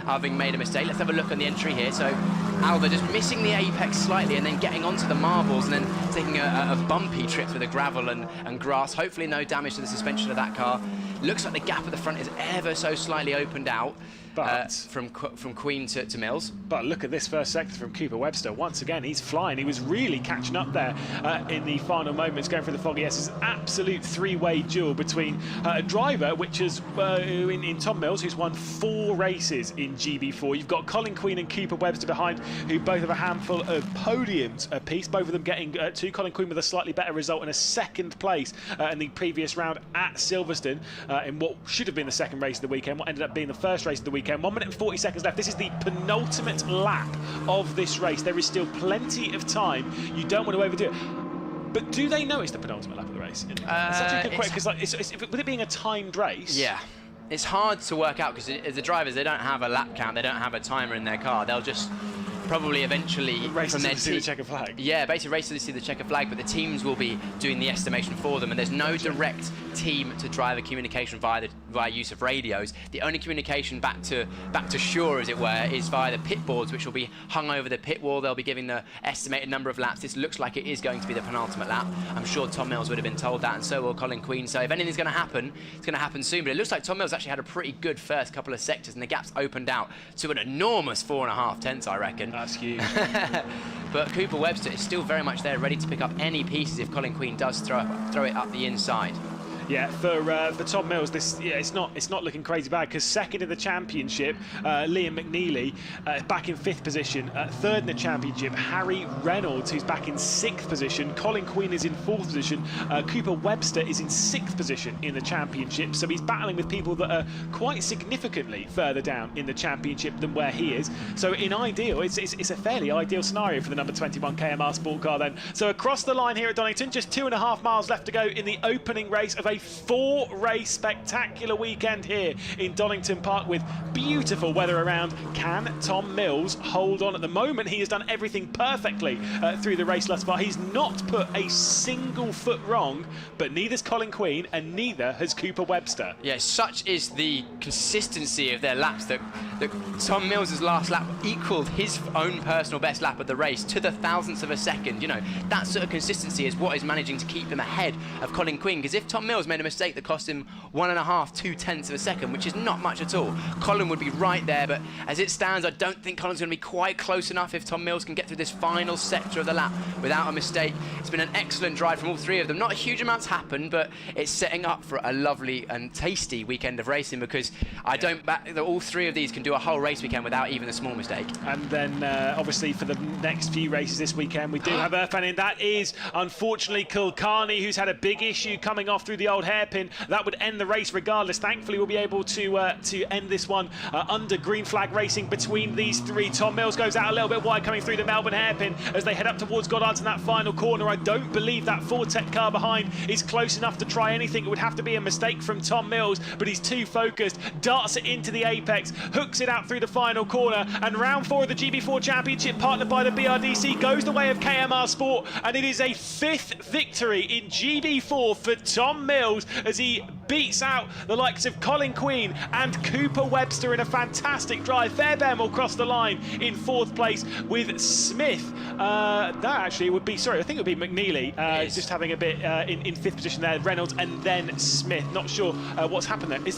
having made a mistake. Let's have a look on the entry here. So Alva just missing the apex slightly and then getting onto the marbles and then taking a bumpy trip through the gravel and grass. Hopefully no damage to the suspension of that car. Looks like the gap at the front is ever so slightly opened out. From Queen to Mills. But look at this first sector from Cooper Webster. Once again, he's flying. He was really catching up there in the final moments, going through the foggy. It's an absolute 3-way duel between a driver, which is in Tom Mills, who's won 4 races in GB4. You've got Colin Queen and Cooper Webster behind, who both have a handful of podiums apiece, both of them getting 2. Colin Queen with a slightly better result in a 2nd place in the previous round at Silverstone, in what should have been the 2nd race of the weekend, what ended up being the 1st race of the weekend. 1 minute and 40 seconds left. This is the penultimate lap of this race. There is still plenty of time. You don't want to overdo it. But do they know it's the penultimate lap of the race? It's such a good question, because with it being a timed race... Yeah. It's hard to work out, because as the drivers, they don't have a lap count, they don't have a timer in their car. They'll just probably eventually race to see the checker flag. Yeah, basically race to see the checker flag, but the teams will be doing the estimation for them, and there's no direct team to driver communication via use of radios. The only communication back to shore, as it were, is via the pit boards, which will be hung over the pit wall. They'll be giving the estimated number of laps. This looks like it is going to be the penultimate lap. I'm sure Tom Mills would have been told that, and so will Colin Queen. So if anything's going to happen, it's going to happen soon. But it looks like Tom Mills actually had a pretty good first couple of sectors, and the gap's opened out to an enormous 4.5 tenths, I reckon. That's huge. But Cooper Webster is still very much there, ready to pick up any pieces if Colin Queen does throw it up the inside. Yeah, for Tom Mills, it's not looking crazy bad, because 2nd in the championship, Liam McNeely back in 5th position. 3rd in the championship, Harry Reynolds, who's back in 6th position. Colin Queen is in 4th position. Cooper Webster is in 6th position in the championship. So he's battling with people that are quite significantly further down in the championship than where he is. So it's a fairly ideal scenario for the number 21 KMR Sport car then. So across the line here at Donington, just 2.5 miles left to go in the opening race of a 4-race spectacular weekend here in Donington Park with beautiful weather around. Can Tom Mills hold on? At the moment, he has done everything perfectly through the race thus far. He's not put a single foot wrong, but neither's Colin Queen and neither has Cooper Webster. Yeah, such is the consistency of their laps that Tom Mills' last lap equalled his own personal best lap of the race to the thousandths of a second. That sort of consistency is what is managing to keep him ahead of Colin Queen, because if Tom Mills made a mistake that cost him 1.5, 2 tenths of a second, which is not much at all, Colin would be right there. But as it stands, I don't think Colin's going to be quite close enough if Tom Mills can get through this final sector of the lap without a mistake. It's been an excellent drive from all 3 of them. Not a huge amount's happened, but it's setting up for a lovely and tasty weekend of racing, because I don't back that all 3 of these can do a whole race weekend without even a small mistake. And then obviously for the next few races this weekend, we do have Earthman in. That is unfortunately Kilcarney, who's had a big issue coming off through the old hairpin. That would end the race regardless. Thankfully, we'll be able to end this one under green flag racing between these 3. Tom Mills goes out a little bit wide coming through the Melbourne hairpin as they head up towards Goddard's in that final corner. I don't believe that Fortec car behind is close enough to try anything. It would have to be a mistake from Tom Mills, but he's too focused, darts it into the apex, hooks it out through the final corner, and round 4 of the GB4 Championship, partnered by the BRDC, goes the way of KMR Sport, and it is a 5th victory in GB4 for Tom Mills as he beats out the likes of Colin Queen and Cooper Webster in a fantastic drive. Fairbairn will cross the line in 4th place with Smith. That actually would be, I think it would be McNeely just having a bit in 5th position there, Reynolds and then Smith. Not sure what's happened there. Is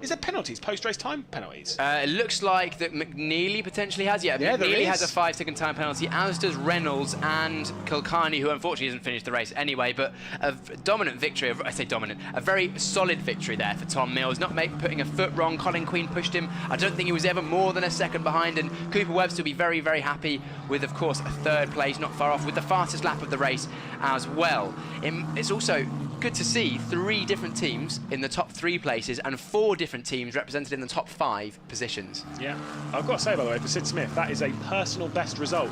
there penalties, post-race time penalties? It looks like that McNeely potentially has. Yeah, McNeely has a 5-second time penalty, as does Reynolds and Kilcarney, who unfortunately hasn't finished the race anyway, but a dominant victory, I say dominant, a very solid victory there for Tom Mills, not putting a foot wrong. Colin Queen pushed him. I don't think he was ever more than a second behind, and Cooper Webster will be very, very happy with, of course, a 3rd place, not far off, with the fastest lap of the race as well. It's also good to see 3 different teams in the top 3 places and 4 different teams represented in the top 5 positions. Yeah, I've got to say, by the way, for Sid Smith, that is a personal best result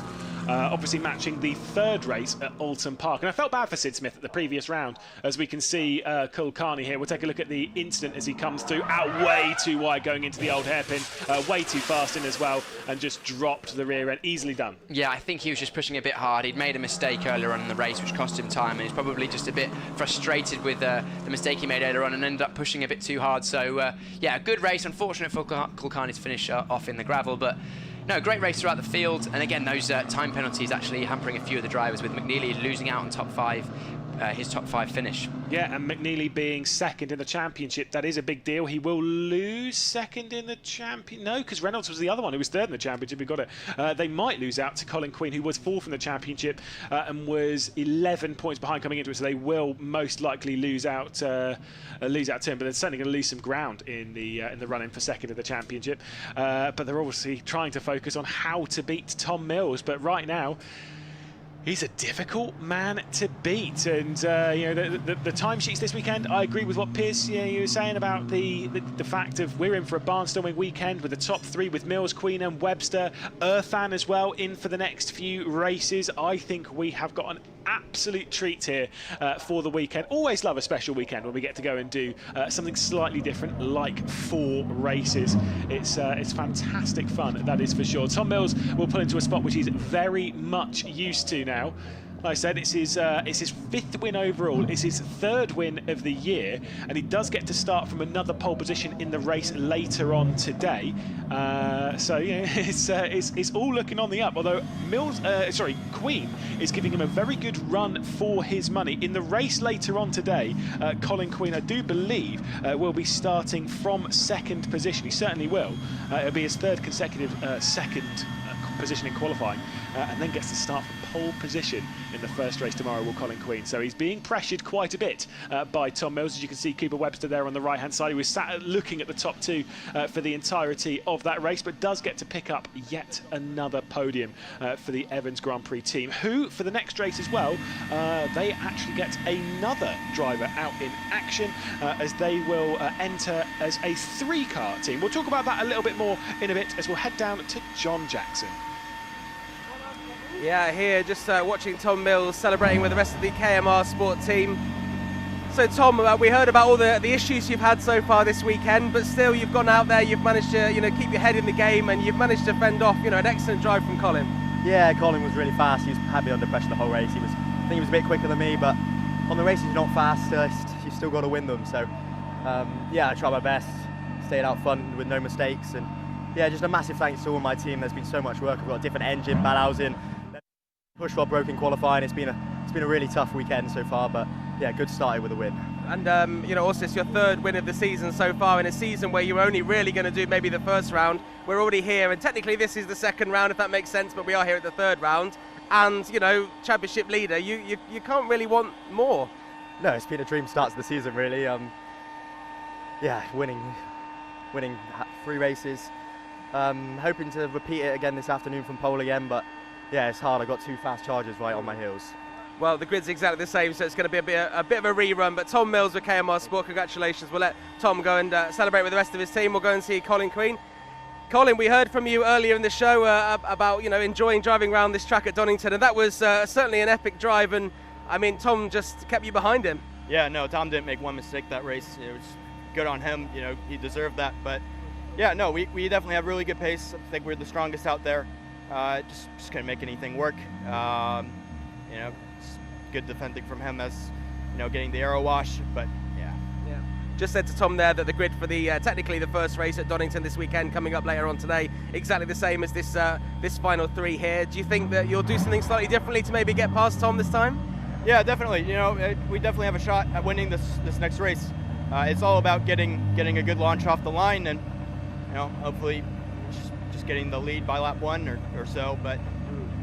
obviously matching the third race at Alton Park. And I felt bad for Sid Smith at the previous round, as we can see Kulkarni here. We'll take a look at the incident as he comes through, out way too wide going into the old hairpin, way too fast in as well, and just dropped the rear end. Easily done. Yeah, I think he was just pushing a bit hard. He'd made a mistake earlier on in the race, which cost him time, and he's probably just a bit frustrated with the mistake he made earlier on and ended up pushing a bit too hard. So, yeah, a good race. Unfortunate for Kulkarni to finish off in the gravel, but no, great race throughout the field. And again, those time penalties actually hampering a few of the drivers, with McNeely losing out on top 5. His top 5 finish. Yeah, and McNeely being second in the championship, that is a big deal. He will lose second in the champion. No, because Reynolds was the other one who was third in the championship. He got it. They might lose out to Colin Queen, who was fourth in the championship and was 11 points behind coming into it. So they will most likely lose out to him. But they're certainly going to lose some ground in the run-in for second in the championship. But they're obviously trying to focus on how to beat Tom Mills. But right now, he's a difficult man to beat, and you know, the timesheets this weekend. I agree with what Piers, you were saying about the fact of we're in for a barnstorming weekend with the top 3 with Mills, Queen and Webster, Irfan as well in for the next few races. I think we have got an absolute treat here for the weekend. Always love a special weekend when we get to go and do something slightly different, like 4 races. It's fantastic fun, that is for sure. Tom Mills will pull into a spot which he's very much used to now. Like I said, it's his 5th win overall. It's his 3rd win of the year, and he does get to start from another pole position in the race later on today. So yeah, it's all looking on the up. Although Queen is giving him a very good run for his money in the race later on today. Colin Queen, I do believe, will be starting from 2nd position. He certainly will. It'll be his 3rd consecutive second position in qualifying, and then gets to start from pole position in the first race tomorrow, will Colin Queen. So he's being pressured quite a bit by Tom Mills. As you can see, Cooper Webster there on the right hand side. He was sat looking at the top 2 for the entirety of that race, but does get to pick up yet another podium for the Evans Grand Prix team, who for the next race as well, they actually get another driver out in action, as they will enter as a 3-car team. We'll talk about that a little bit more in a bit as we'll head down to John Jackson. Yeah, here just watching Tom Mills celebrating with the rest of the KMR Sport team. So Tom, we heard about all the issues you've had so far this weekend, but still you've gone out there, you've managed to keep your head in the game, and you've managed to fend off an excellent drive from Colin. Yeah, Colin was really fast. He had me under pressure the whole race. I think he was a bit quicker than me, but on the races you're not fast, you've still got to win them. So yeah, I tried my best, stayed out front with no mistakes, and yeah, just a massive thanks to all my team. There's been so much work. I've got a different engine, bad housing, push rod broken qualifying. It's been a really tough weekend so far, but yeah, good starting with a win. And also it's your 3rd win of the season so far, in a season where you were only really going to do maybe the first round. We're already here, and technically this is the 2nd round, if that makes sense, but we are here at the 3rd round. And championship leader, you can't really want more. No, it's been a dream start to the season, really. Yeah, winning 3 races. Hoping to repeat it again this afternoon from pole again, but yeah, it's hard. I got 2 fast chargers right on my heels. Well, the grid's exactly the same, so it's going to be a bit of a rerun. But Tom Mills with KMR Sport, congratulations. We'll let Tom go and celebrate with the rest of his team. We'll go and see Colin Queen. Colin, we heard from you earlier in the show about enjoying driving around this track at Donington, and that was certainly an epic drive. And I mean, Tom just kept you behind him. Yeah, no, Tom didn't make one mistake that race. It was good on him. He deserved that. But yeah, no, we definitely have really good pace. I think we're the strongest out there. Just couldn't make anything work. It's good defending from him as getting the aero wash, but yeah. Just said to Tom there that the grid for the technically the first race at Donington this weekend, coming up later on today, exactly the same as this final 3 here. Do you think that you'll do something slightly differently to maybe get past Tom this time? Yeah, definitely. We definitely have a shot at winning this next race. It's all about getting a good launch off the line, and hopefully just getting the lead by lap 1 or so. But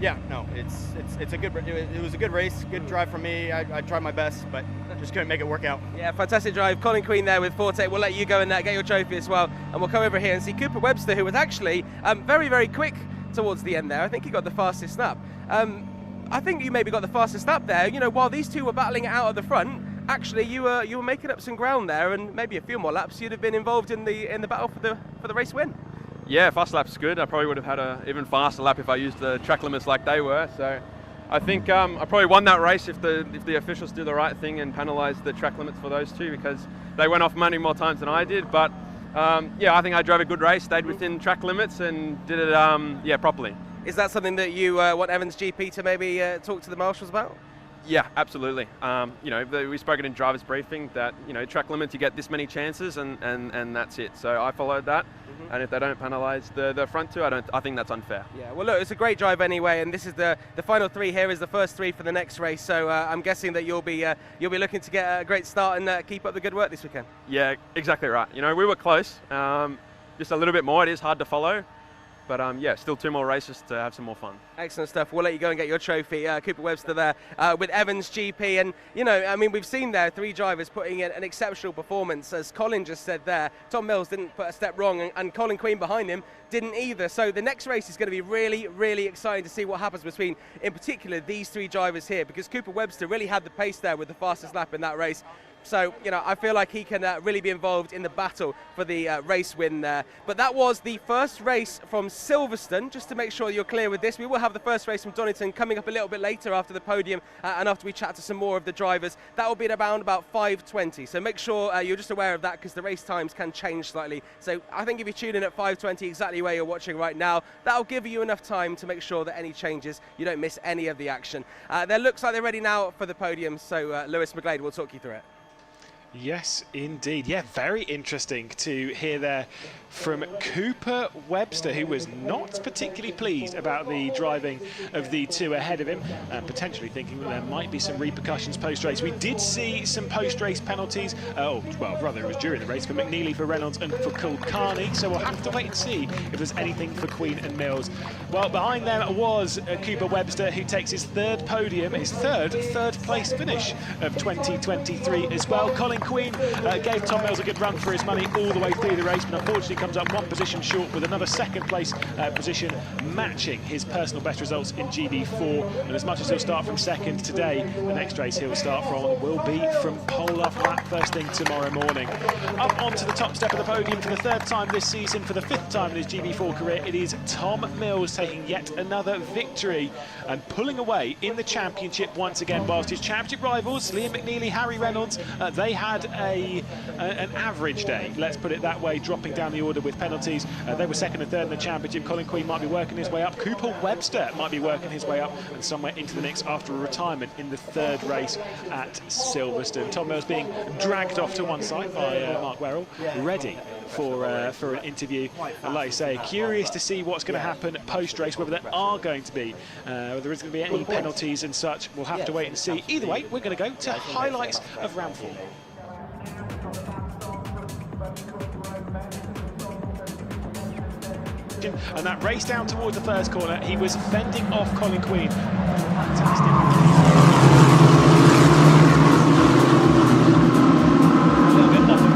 yeah, no, it was a good race, good drive from me. I tried my best, but just couldn't make it work out. Yeah, fantastic drive. Colin Queen there with Forte. We'll let you go and get your trophy as well, and we'll come over here and see Cooper Webster, who was actually very, very quick towards the end there. I think he got the fastest snap. I think you maybe got the fastest snap there. While these two were battling it out at the front, actually you were making up some ground there, and maybe a few more laps you'd have been involved in the battle for the race win. Yeah, fast lap's good. I probably would have had an even faster lap if I used the track limits like they were. So I think I probably won that race if the officials do the right thing and penalise the track limits for those two, because they went off many more times than I did. But yeah, I think I drove a good race, stayed within track limits and did it yeah, properly. Is that something that you want Evans GP to maybe talk to the marshals about? Yeah, absolutely. You know, we've spoken in driver's briefing that, you know, track limits, you get this many chances and that's it. So I followed that. And if they don't penalise the front two, I think that's unfair. Yeah, well look, it's a great drive anyway, and this is the final three here is the first three for the next race. So I'm guessing that you'll be looking to get a great start and keep up the good work this weekend. Yeah, exactly right. You know, we were close, just a little bit more. It is hard to follow. But yeah, still 2 more races to have some more fun. Excellent stuff. We'll let you go and get your trophy. Cooper Webster there with Evans GP. And, you know, I mean, we've seen there 3 drivers putting in an exceptional performance. As Colin just said there, Tom Mills didn't put a step wrong, and Colin Queen behind him didn't either. So the next race is going to be really, really exciting to see what happens between, in particular, these 3 drivers here, because Cooper Webster really had the pace there with the fastest lap in that race. So, you know, I feel like he can really be involved in the battle for the race win there. But that was the first race from Silverstone. Just to make sure you're clear with this, we will have the first race from Donington coming up a little bit later after the podium and after we chat to some more of the drivers. That will be at around about 5:20. So make sure you're just aware of that, because the race times can change slightly. So I think if you tune in at 5:20, exactly where you're watching right now, that'll give you enough time to make sure that any changes, you don't miss any of the action. There looks like they're ready now for the podium. So Lewis McGlade will talk you through it. Yes, indeed. Yeah, very interesting to hear there from Cooper Webster, who was not particularly pleased about the driving of the 2 ahead of him, and potentially thinking that there might be some repercussions post-race. We did see some post-race penalties, well, rather it was during the race, for McNeely, for Reynolds and for Kulkarni, so we'll have to wait and see if there's anything for Queen and Mills. Well, behind them was Cooper Webster, who takes his 3rd podium, his third place finish of 2023 as well. Colin Queen gave Tom Mills a good run for his money all the way through the race, but unfortunately comes up 1 position short with another 2nd place position matching his personal best results in GB4. And as much as he'll start from 2nd today, the next race he'll start from will be from pole off lap first thing tomorrow morning. Up onto the top step of the podium for the 3rd time this season, for the 5th time in his GB4 career, it is Tom Mills taking yet another victory and pulling away in the championship once again, whilst his championship rivals, Liam McNeely, Harry Reynolds, they had an average day, let's put it that way, dropping down the order with penalties. They were 2nd and 3rd in the championship. Colin Queen might be working his way up. Cooper Webster might be working his way up and somewhere into the mix after a retirement in the 3rd race at Silverstone. Tom Mills being dragged off to one side by Mark Werrell, ready for an interview. And like I say, curious to see what's going to happen post-race, whether there are going to be, whether there is going to be any penalties and such. We'll have to wait and see. Either way, we're going to go to highlights of round 4. And that race down towards the 1st corner, he was fending off Colin Queen. Fantastic.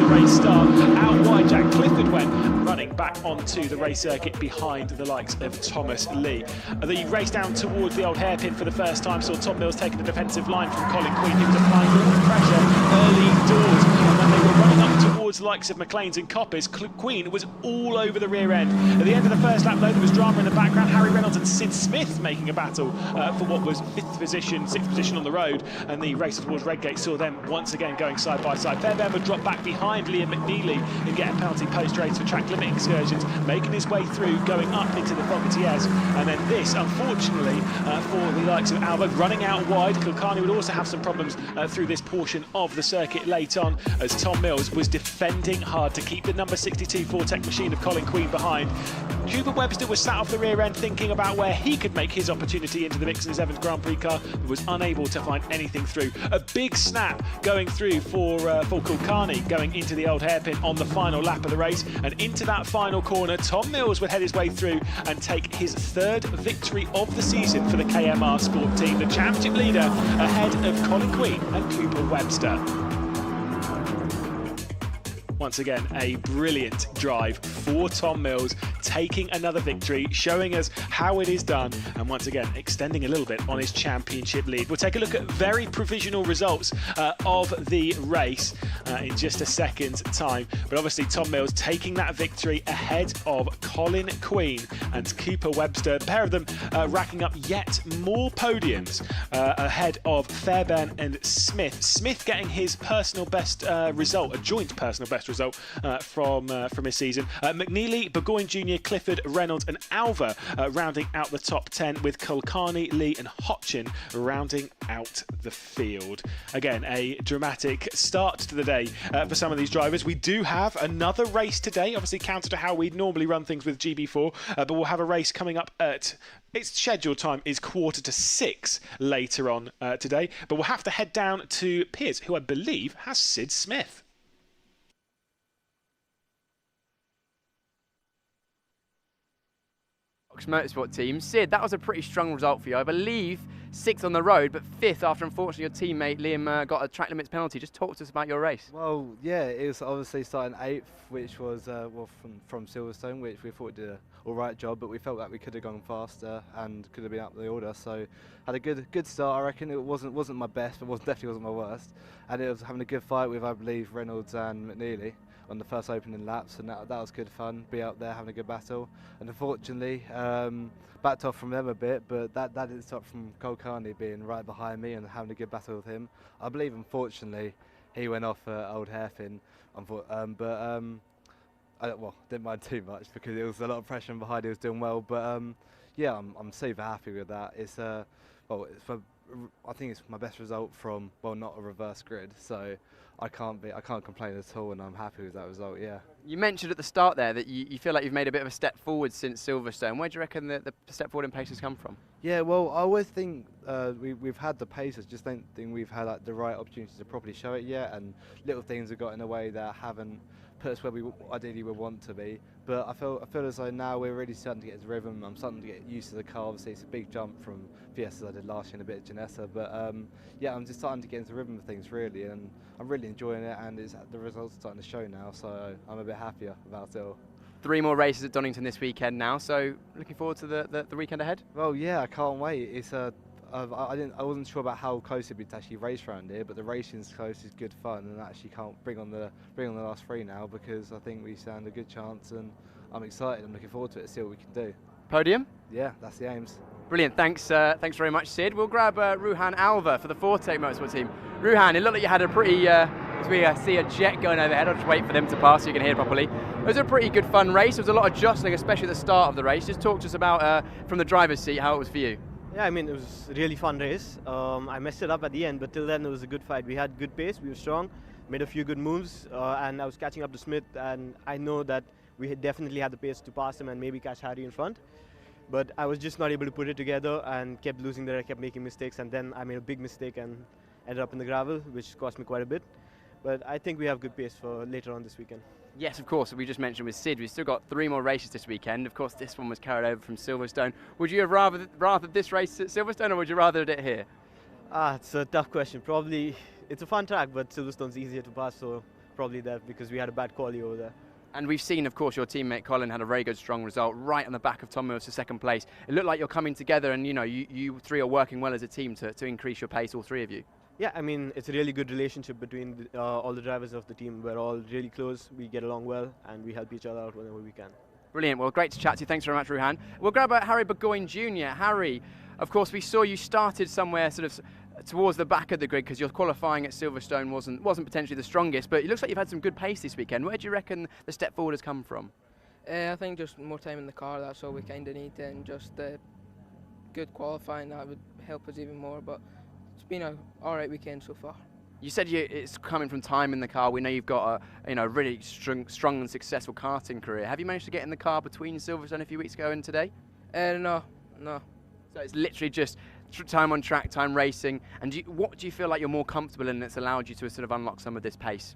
Race start. Out wide, Jack Clifford went running back onto the race circuit behind the likes of Thomas Lee. The race down towards the old hairpin for the first time saw Tom Mills taking the defensive line from Colin Queen. He was applying a lot of pressure early doors, and then they were running up towards the likes of McLean's and Coppers. Queen was all over the rear end. At the end of the first lap, though, there was drama in the background. Harry Reynolds and Sid Smith making a battle for what was 5th position, 6th position on the road, and the race towards Redgate saw them once again going side by side. Fairbairn would drop back behind Liam McNeely and get a penalty post-race for track limit excursions, making his way through, going up into the Foggetiers. And then this, unfortunately, for the likes of Albert, running out wide. Kulkarni would also have some problems through this portion of the circuit late on, as Tom Mills was defending hard to keep the number 62 Fortec machine of Colin Queen behind. Cooper Webster was sat off the rear end thinking about where he could make his opportunity into the mix in his Evans Grand Prix car, but was unable to find anything through. A big snap going through for Kulkarni going into the old hairpin on the final lap of the race, and into that final corner Tom Mills would head his way through and take his 3rd victory of the season for the KMR Sport team, the championship leader ahead of Colin Queen and Cooper Webster. once again, a brilliant drive for Tom Mills, taking another victory, showing us how it is done, and once again, extending a little bit on his championship lead. We'll take a look at very provisional results of the race in just a second's time. But obviously, Tom Mills taking that victory ahead of Colin Queen and Cooper Webster. A pair of them racking up yet more podiums ahead of Fairbairn and Smith. Smith getting his personal best result, a joint personal best result from his season. McNeely, Burgoyne Jr., Clifford, Reynolds and Alva rounding out the top 10, with Kulkarni, Lee and Hotchin rounding out the field. Again, a dramatic start to the day for some of these drivers. We do have another race today, obviously counter to how we normally run things with GB4, but we'll have a race coming up at its scheduled time is 5:45 later on today. But we'll have to head down to Piers, who I believe has Sid Smith. Motorsport team. Sid, that was a pretty strong result for you. I believe 6th on the road, but 5th after, unfortunately, your teammate Liam got a track limits penalty. Just talk to us about your race. Well, yeah, it was obviously starting 8th, which was from Silverstone, which we thought did an all right job, but we felt like we could have gone faster and could have been up the order. So had a good start. I reckon it wasn't my best, but definitely wasn't my worst. And it was having a good fight with, I believe, Reynolds and McNeely on the first opening laps, and that was good fun. Be out there having a good battle, and unfortunately backed off from them a bit, but that didn't stop from Kulkarni being right behind me and having a good battle with him. I believe, unfortunately, he went off old hairpin, well, didn't mind too much because it was a lot of pressure behind. He was doing well, but yeah, I'm super happy with that. It's I think it's my best result from, well, not a reverse grid, so I can't complain at all, and I'm happy with that result. Yeah. You mentioned at the start there that you feel like you've made a bit of a step forward since Silverstone. Where do you reckon the step forward in pace has come from? Yeah, well, I always think we've had the pace. I just don't think we've had like the right opportunity to properly show it yet, and little things have got in the way that haven't put us where we ideally would want to be. But I feel as though now we're really starting to get into rhythm. I'm starting to get used to the car. Obviously, it's a big jump from Fiesta I did last year and a bit of Janessa. But yeah, I'm just starting to get into the rhythm of things really, and I'm really enjoying it. And the results are starting to show now, so I'm a bit happier about it all. 3 more races at Donington this weekend now, so looking forward to the weekend ahead. Well, yeah, I can't wait. It's I wasn't sure about how close it'd be to actually race around here, but the racing's close is good fun, and actually can't bring on the last 3 now, because I think we stand a good chance, and I'm excited. I'm looking forward to it. See what we can do. Podium? Yeah, that's the aims. Brilliant. Thanks very much, Sid. We'll grab Ruhan Alva for the Forte Motorsport team. Ruhan, it looked like you had a pretty. As we see a jet going overhead, I'll just wait for them to pass so you can hear it properly. It was a pretty good fun race. There was a lot of jostling, especially at the start of the race. Just talk to us about from the driver's seat how it was for you. Yeah, I mean, it was a really fun race. I messed it up at the end, but till then it was a good fight. We had good pace, we were strong, made a few good moves, and I was catching up to Smith, and I know that we had definitely had the pace to pass him and maybe catch Harry in front. But I was just not able to put it together and kept losing there, I kept making mistakes, and then I made a big mistake and ended up in the gravel, which cost me quite a bit. But I think we have good pace for later on this weekend. Yes, of course. We just mentioned with Sid, we've still got 3 more races this weekend. Of course, this one was carried over from Silverstone. Would you have rather this race at Silverstone, or would you rather it here? It's a tough question. Probably, it's a fun track, but Silverstone's easier to pass, so probably that, because we had a bad quali over there. And we've seen, of course, your teammate Colin had a very good, strong result right on the back of Tom Mills for 2nd place. It looked like you're coming together, and you 3 are working well as a team to increase your pace, all 3 of you. Yeah, I mean, it's a really good relationship between all the drivers of the team. We're all really close, we get along well, and we help each other out whenever we can. Brilliant. Well, great to chat to you. Thanks very much, Ruhan. We'll grab Harry Burgoyne Jr. Harry, of course, we saw you started somewhere sort of towards the back of the grid because your qualifying at Silverstone wasn't potentially the strongest, but it looks like you've had some good pace this weekend. Where do you reckon the step forward has come from? I think just more time in the car, that's all we kind of need, and just good qualifying, that would help us even more. But it's been an alright weekend so far. You said it's coming from time in the car. We know you've got a really strong and successful karting career. Have you managed to get in the car between Silverstone a few weeks ago and today? No. So it's literally just time on track, time racing. And what do you feel like you're more comfortable in that's allowed you to sort of unlock some of this pace?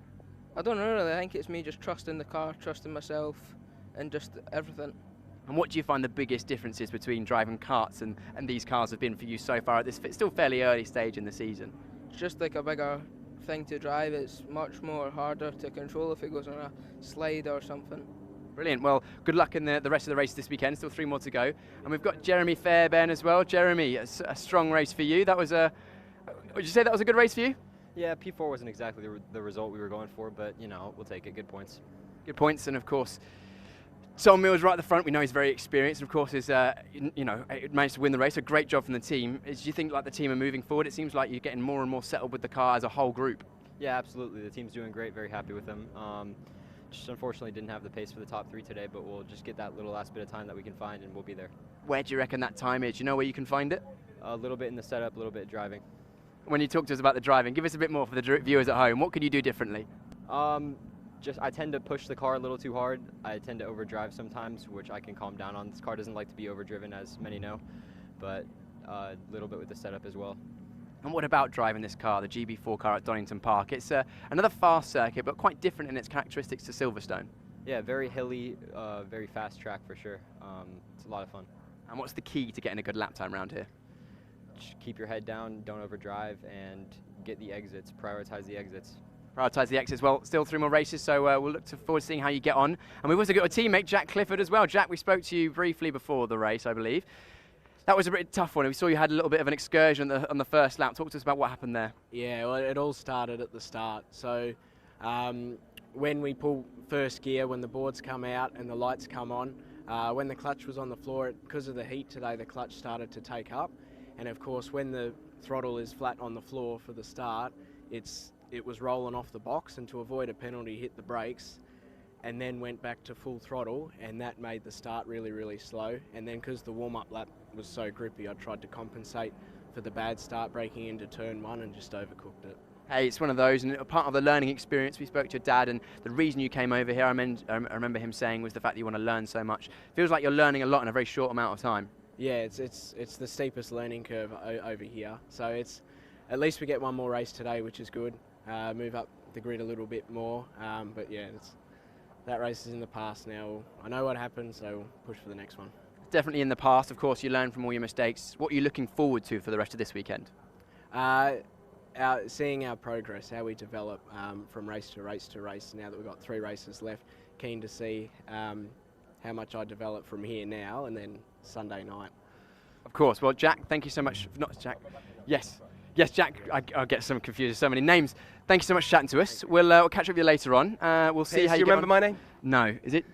I don't know really. I think it's me just trusting the car, trusting myself, and just everything. And what do you find the biggest differences between driving karts and these cars have been for you so far at this still fairly early stage in the season? It's just like a bigger thing to drive. It's much more harder to control if it goes on a slide or something. Brilliant. Well, good luck in the rest of the race this weekend. Still 3 more to go. And we've got Jeremy Fairbairn as well. Jeremy, a strong race for you. That was would you say that was a good race for you? Yeah, P4 wasn't exactly the result we were going for, but, you know, we'll take it. Good points. Good points. And, of course, Tom Mills right at the front. We know he's very experienced. And, of course, is managed to win the race. A great job from the team. Do you think, like, the team are moving forward? It seems like you're getting more and more settled with the car as a whole group. Yeah, absolutely. The team's doing great. Very happy with them. Just unfortunately didn't have the pace for the top 3 today, but we'll just get that little last bit of time that we can find, and we'll be there. Where do you reckon that time is? Do you know where you can find it? A little bit in the setup, a little bit driving. When you talk to us about the driving, give us a bit more for the viewers at home. What could you do differently? I tend to push the car a little too hard. I tend to overdrive sometimes, which I can calm down on. This car doesn't like to be overdriven, as many know, but a little bit with the setup as well. And what about driving this car, the GB4 car at Donington Park? It's another fast circuit, but quite different in its characteristics to Silverstone. Yeah, very hilly, very fast track for sure. It's a lot of fun. And what's the key to getting a good lap time around here? Just keep your head down, don't overdrive, and get the exits, prioritize the exits. Prioritise the exits. Well, still 3 more races, so we'll look forward to seeing how you get on. And we've also got a teammate, Jack Clifford, as well. Jack, we spoke to you briefly before the race, I believe. That was a pretty tough one. We saw you had a little bit of an excursion on the first lap. Talk to us about what happened there. Yeah, well, it all started at the start. So when we pull first gear, when the boards come out and the lights come on, when the clutch was on the floor, because of the heat today, the clutch started to take up. And of course, when the throttle is flat on the floor for the start, it was rolling off the box, and to avoid a penalty, hit the brakes and then went back to full throttle, and that made the start really, really slow. And then because the warm-up lap was so grippy, I tried to compensate for the bad start breaking into turn 1 and just overcooked it. Hey, it's one of those, and a part of the learning experience. We spoke to your dad, and the reason you came over here, I remember him saying, was the fact that you want to learn so much. Feels like you're learning a lot in a very short amount of time. Yeah, it's the steepest learning curve over here. So at least we get 1 more race today, which is good. Move up the grid a little bit more, but yeah, that race is in the past now. I know what happened, so we'll push for the next one. Definitely in the past, of course. You learn from all your mistakes. What are you looking forward to for the rest of this weekend? Seeing our progress, how we develop from race to race to race. Now that we've got 3 races left, keen to see how much I develop from here now and then Sunday night. Of course. Well, Jack, thank you so much. Not Jack. Yes, Jack. I'll get some confused. So many names. Thank you so much for chatting to us. We'll catch up with you later on. We'll see how you get on. Do you remember my name? No. Is it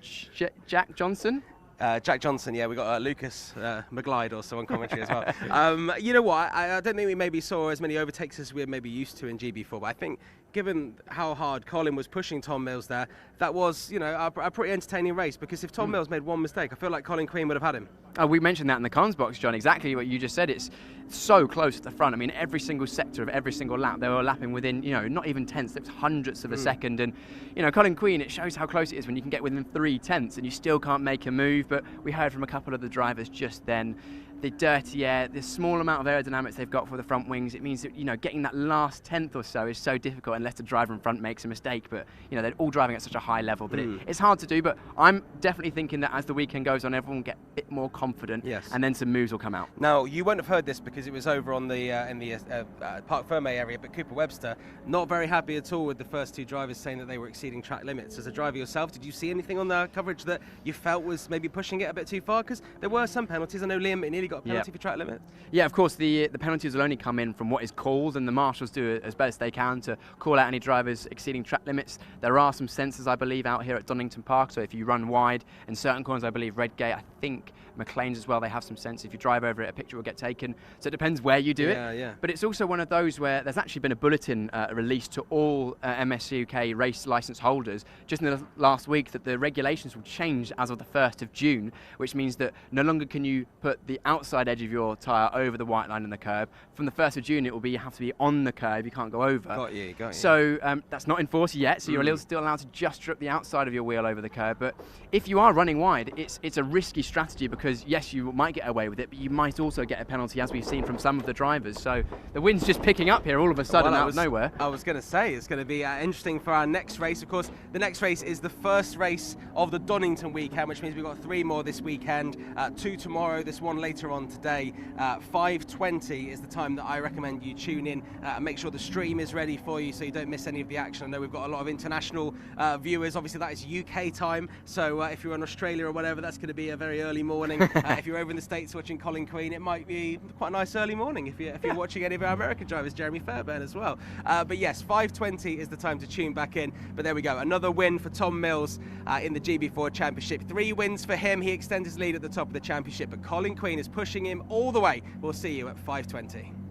Jack Johnson? Jack Johnson, yeah, we got Lucas McGlide also on commentary as well. You know what, I don't think we maybe saw as many overtakes as we're maybe used to in GB4, but I think given how hard Colin was pushing Tom Mills there, that was, you know, a pretty entertaining race, because if Tom Mills made 1 mistake, I feel like Colin Queen would have had him. We mentioned that in the comms box, John, exactly what you just said. It's so close at the front. I mean, every single sector of every single lap, they were lapping within, you know, not even tenths, it was hundredths of a second. And, you know, Colin Queen, it shows how close it is when you can get within 3 tenths and you still can't make a move. But we heard from a couple of the drivers just then, the dirty air, the small amount of aerodynamics they've got for the front wings, it means that, you know, getting that last tenth or so is so difficult unless the driver in front makes a mistake. But, you know, they're all driving at such a high level that it's hard to do. But I'm definitely thinking that as the weekend goes on, everyone will get a bit more confident, and then some moves will come out. Now, you won't have heard this because it was over on the in the Parc Ferme area, but Cooper Webster not very happy at all with the first 2 drivers saying that they were exceeding track limits. As a driver yourself, did you see anything on the coverage that you felt was maybe pushing it a bit too far? Because there were some penalties. I know Liam nearly got a penalty for track limits. Yeah, of course, the penalties will only come in from what is called, and the marshals do as best they can to call out any drivers exceeding track limits. There are some sensors, I believe, out here at Donington Park, so if you run wide in certain corners, I believe Redgate, I think McLean's as well, they have some sensors. If you drive over it, a picture will get taken. So it depends where you do it. But it's also one of those where there's actually been a bulletin released to all MSUK race licence holders just in the last week that the regulations will change as of the 1st of June, which means that no longer can you put the outside edge of your tyre over the white line in the curb. From the 1st of June, it will be you have to be on the curb, you can't go over. Got you. So that's not enforced yet, so you're still allowed to just strip the outside of your wheel over the curb. But if you are running wide, it's a risky strategy, because yes, you might get away with it, but you might also get a penalty, as we've seen from some of the drivers. So the wind's just picking up here all of a sudden out of nowhere. I was going to say, it's going to be interesting for our next race. Of course, the next race is the first race of the Donington weekend, which means we've got 3 more this weekend, 2 tomorrow, this one later later on today. 5:20 is the time that I recommend you tune in and make sure the stream is ready for you so you don't miss any of the action. I know we've got a lot of international viewers. Obviously, that is UK time, so if you're in Australia or whatever, that's going to be a very early morning. If you're over in the States watching Colin Queen, it might be quite a nice early morning if you're watching any of our American drivers, Jeremy Fairbairn as well. But yes, 5:20 is the time to tune back in. But there we go, another win for Tom Mills in the GB4 Championship. 3 wins for him. He extends his lead at the top of the championship, but Colin Queen is pushing him all the way. We'll see you at 5:20.